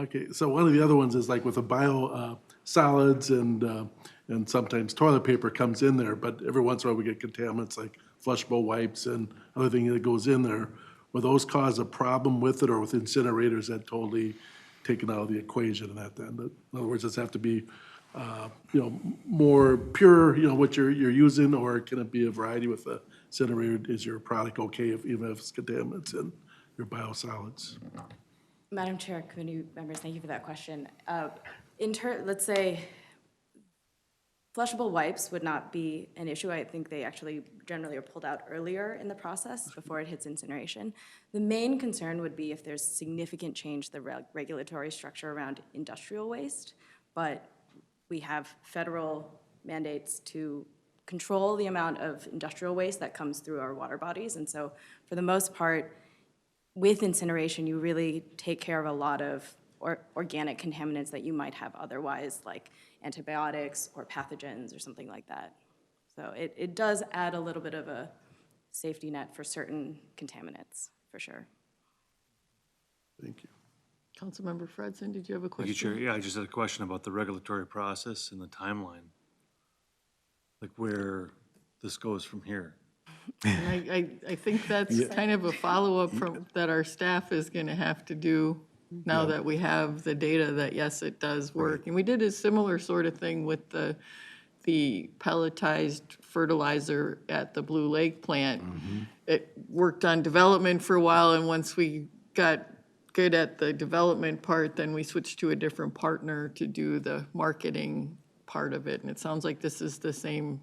okay, so one of the other ones is like with the biosolids and sometimes toilet paper comes in there, but every once in a while we get contaminants like flushable wipes and other thing that goes in there. Will those cause a problem with it, or with incinerators that totally taken out of the equation and that then? In other words, does it have to be more pure, what you're using, or can it be a variety with the incinerator? Is your product okay even if it's contaminants in your biosolids? Madam Chair, committee members, thank you for that question. Let's say flushable wipes would not be an issue. I think they actually generally are pulled out earlier in the process before it hits incineration. The main concern would be if there's significant change to the regulatory structure around industrial waste, but we have federal mandates to control the amount of industrial waste that comes through our water bodies. And so for the most part, with incineration, you really take care of a lot of organic contaminants that you might have otherwise, like antibiotics or pathogens or something like that. So it does add a little bit of a safety net for certain contaminants, for sure. Thank you. Councilmember Fredson, did you have a Thank you, question? Chair. Yeah, I just had a question about the regulatory process and the timeline. Like where this goes from here. And I think that's kind of a follow-up from, that our staff is going to have to do now that we have the data that, yes, it does work. And we did a similar sort of thing with the pelletized fertilizer at the Blue Lake plant. It worked on development for a while, and once we got good at the development part, then we switched to a different partner to do the marketing part of it. And it sounds like this is the same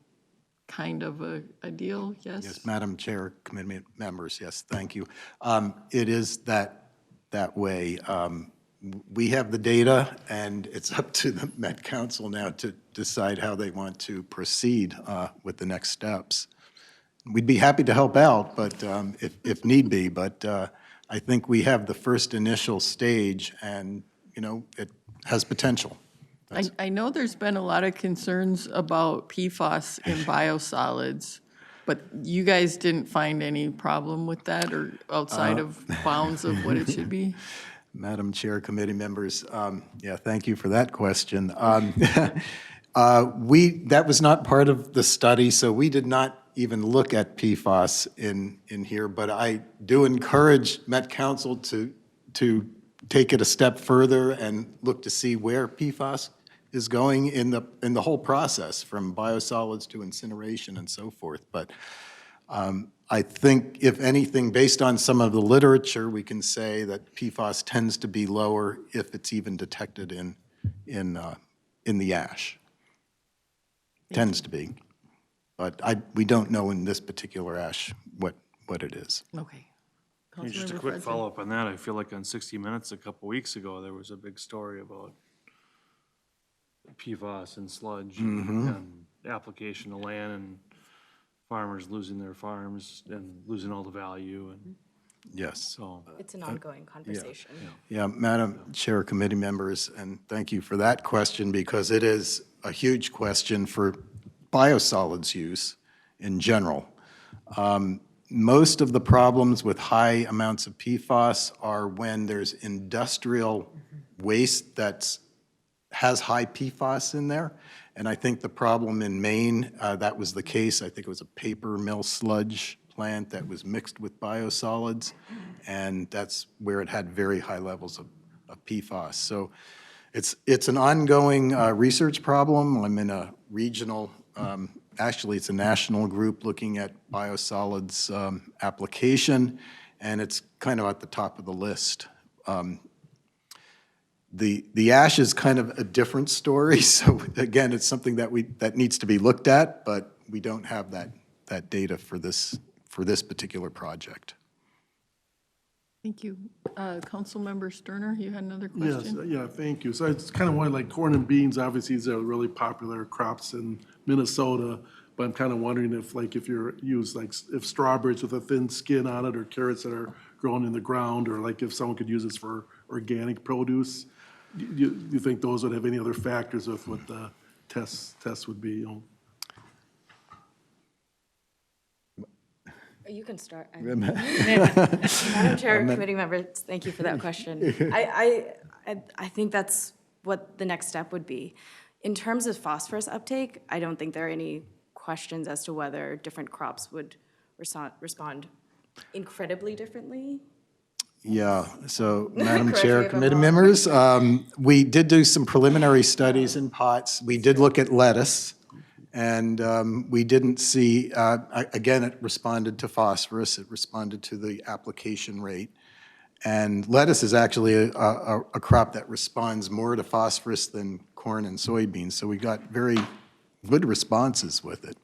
kind of a deal, yes? Yes, Madam Chair, committee members, yes, thank you. It is that way. We have the data, and it's up to the Met Council now to decide how they want to proceed with the next steps. We'd be happy to help out, but if need be, but I think we have the first initial stage, and, it has potential. I know there's been a lot of concerns about PFAS in biosolids, but you guys didn't find any problem with that or outside of bounds of what it should be? Madam Chair, committee members, thank you for that question. That was not part of the study, so we did not even look at PFAS in here, but I do encourage Met Council to take it a step further and look to see where PFAS is going in the whole process, from biosolids to incineration and so forth. But I think, if anything, based on some of the literature, we can say that PFAS tends to be lower if it's even detected in the ash. Tends to be. But we don't know in this particular ash what it is. Okay. Yeah, just a Councilmember quick Fredson. follow-up on that. I feel like on 60 Minutes a couple weeks ago, there was a big story about PFAS and sludge and application to land and farmers losing their farms and losing all the value, and Yes. so. It's an ongoing conversation. Yeah, Madam Chair, committee members, and thank you for that question, because it is a huge question for biosolids use in general. Most of the problems with high amounts of PFAS are when there's industrial waste that's has high PFAS in there. And I think the problem in Maine, that was the case. I think it was a paper mill sludge plant that was mixed with biosolids, and that's where it had very high levels of PFAS. So it's an ongoing research problem. I'm in a regional, actually it's a national group looking at biosolids application, and it's kind of at the top of the list. The ash is kind of a different story. So again, it's something that needs to be looked at, but we don't have that data for this particular project. Thank you. Councilmember Sterner, you had another Yes, question? yeah, thank you. So it's kind of why, like corn and beans, obviously these are really popular crops in Minnesota, but I'm kind of wondering if if strawberries with a thin skin on it, or carrots that are grown in the ground, or like if someone could use this for organic produce. Do you think those would have any other factors of what the tests would be, you know? You can start. Madam Chair, committee members, thank you for that question. I think that's what the next step would be. In terms of phosphorus uptake, I don't think there are any questions as to whether different crops would respond incredibly differently. Yeah, so Madam Correct Chair, me if I'm committee wrong. members, we did do some preliminary studies in pots. We did look at lettuce, and we didn't see, again, it responded to phosphorus, it responded to the application rate. And lettuce is actually a crop that responds more to phosphorus than corn and soybeans, so we got very good responses with it.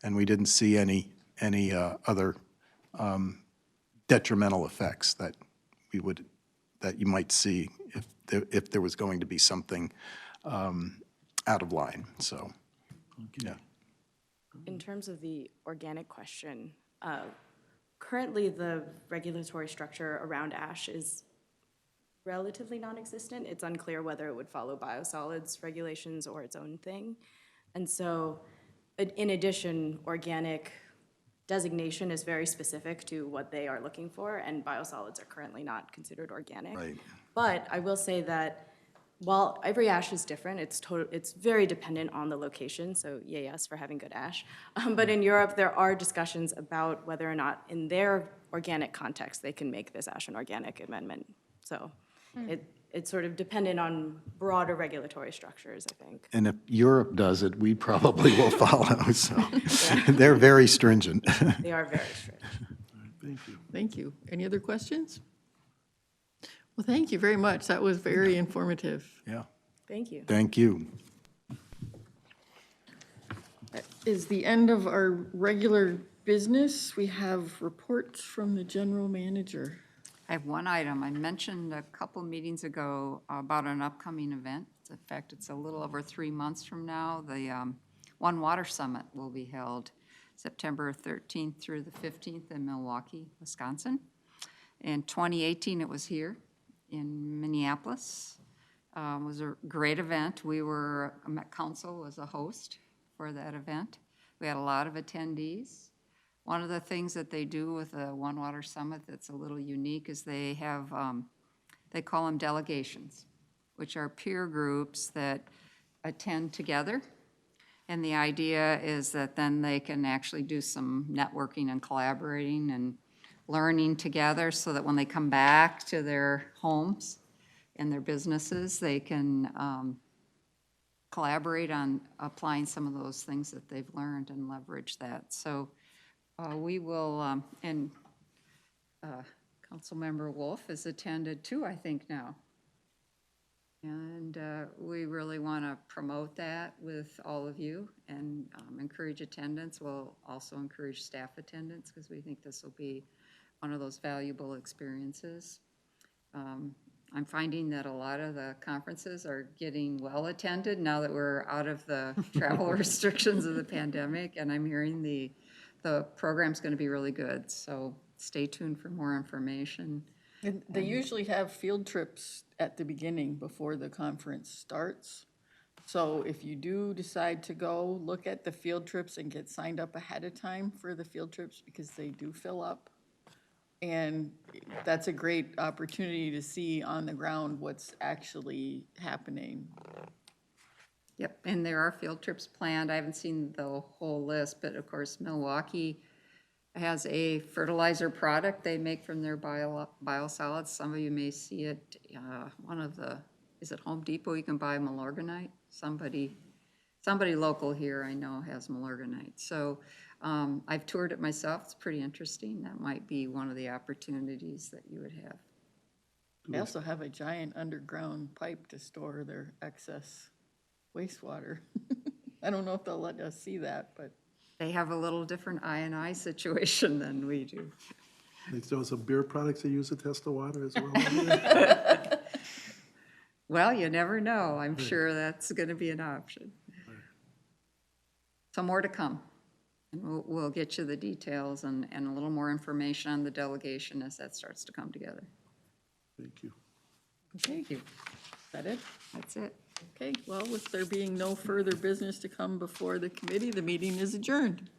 And we didn't see any other detrimental effects that you might see if there was going to be something out of line, so, yeah. In terms of the organic question, currently the regulatory structure around ash is relatively non-existent. It's unclear whether it would follow biosolids regulations or its own thing. And so, in addition, organic designation is very specific to what they are looking for, and biosolids are currently not considered organic. Right. But I will say that while every ash is different, it's very dependent on the location, so yay, yes, for having good ash. But in Europe, there are discussions about whether or not in their organic context, they can make this ash an organic amendment. So it's sort of dependent on broader regulatory structures, I think. And if Europe does it, we probably will follow, so they're very stringent. They are very strict. Thank you. Thank you. Any other questions? Well, thank you very much. That was very informative. Yeah, Thank you. thank you. That is the end of our regular business. We have reports from the general manager. I have one item. I mentioned a couple meetings ago about an upcoming event. In fact, it's a little over 3 months from now. The One Water Summit will be held September 13th through the 15th in Milwaukee, Wisconsin. In 2018, it was here in Minneapolis. It was a great event. Met Council was a host for that event. We had a lot of attendees. One of the things that they do with the One Water Summit that's a little unique is they have, they call them delegations, which are peer groups that attend together. And the idea is that then they can actually do some networking and collaborating and learning together so that when they come back to their homes and their businesses, they can collaborate on applying some of those things that they've learned and leverage that. So we will, and Councilmember Wolf has attended too, I think now. And we really want to promote that with all of you and encourage attendance. We'll also encourage staff attendance because we think this will be one of those valuable experiences. I'm finding that a lot of the conferences are getting well attended now that we're out of the travel restrictions of the pandemic, and I'm hearing the program's going to be really good. So stay tuned for more information. And they usually have field trips at the beginning before the conference starts. So if you do decide to go, look at the field trips and get signed up ahead of time for the field trips because they do fill up. And that's a great opportunity to see on the ground what's actually happening. Yep, and there are field trips planned. I haven't seen the whole list, but of course Milwaukee has a fertilizer product they make from their biosolids. Some of you may see it, is it Home Depot? You can buy Milorganite. Somebody local here I know has Milorganite. So I've toured it myself. It's pretty interesting. That might be one of the opportunities that you would have. They also have a giant underground pipe to store their excess wastewater. I don't know if they'll let us see that, but. They have a little different I&I situation than we do. They still have some beer products they use to test the water as well. Well, you never know. I'm sure that's going to be an option. So more to come. And we'll get you the details and a little more information on the delegation as that starts to come together. Thank you. Thank you. Is that it? That's it. Okay, well, with there being no further business to come before the committee, the meeting is adjourned.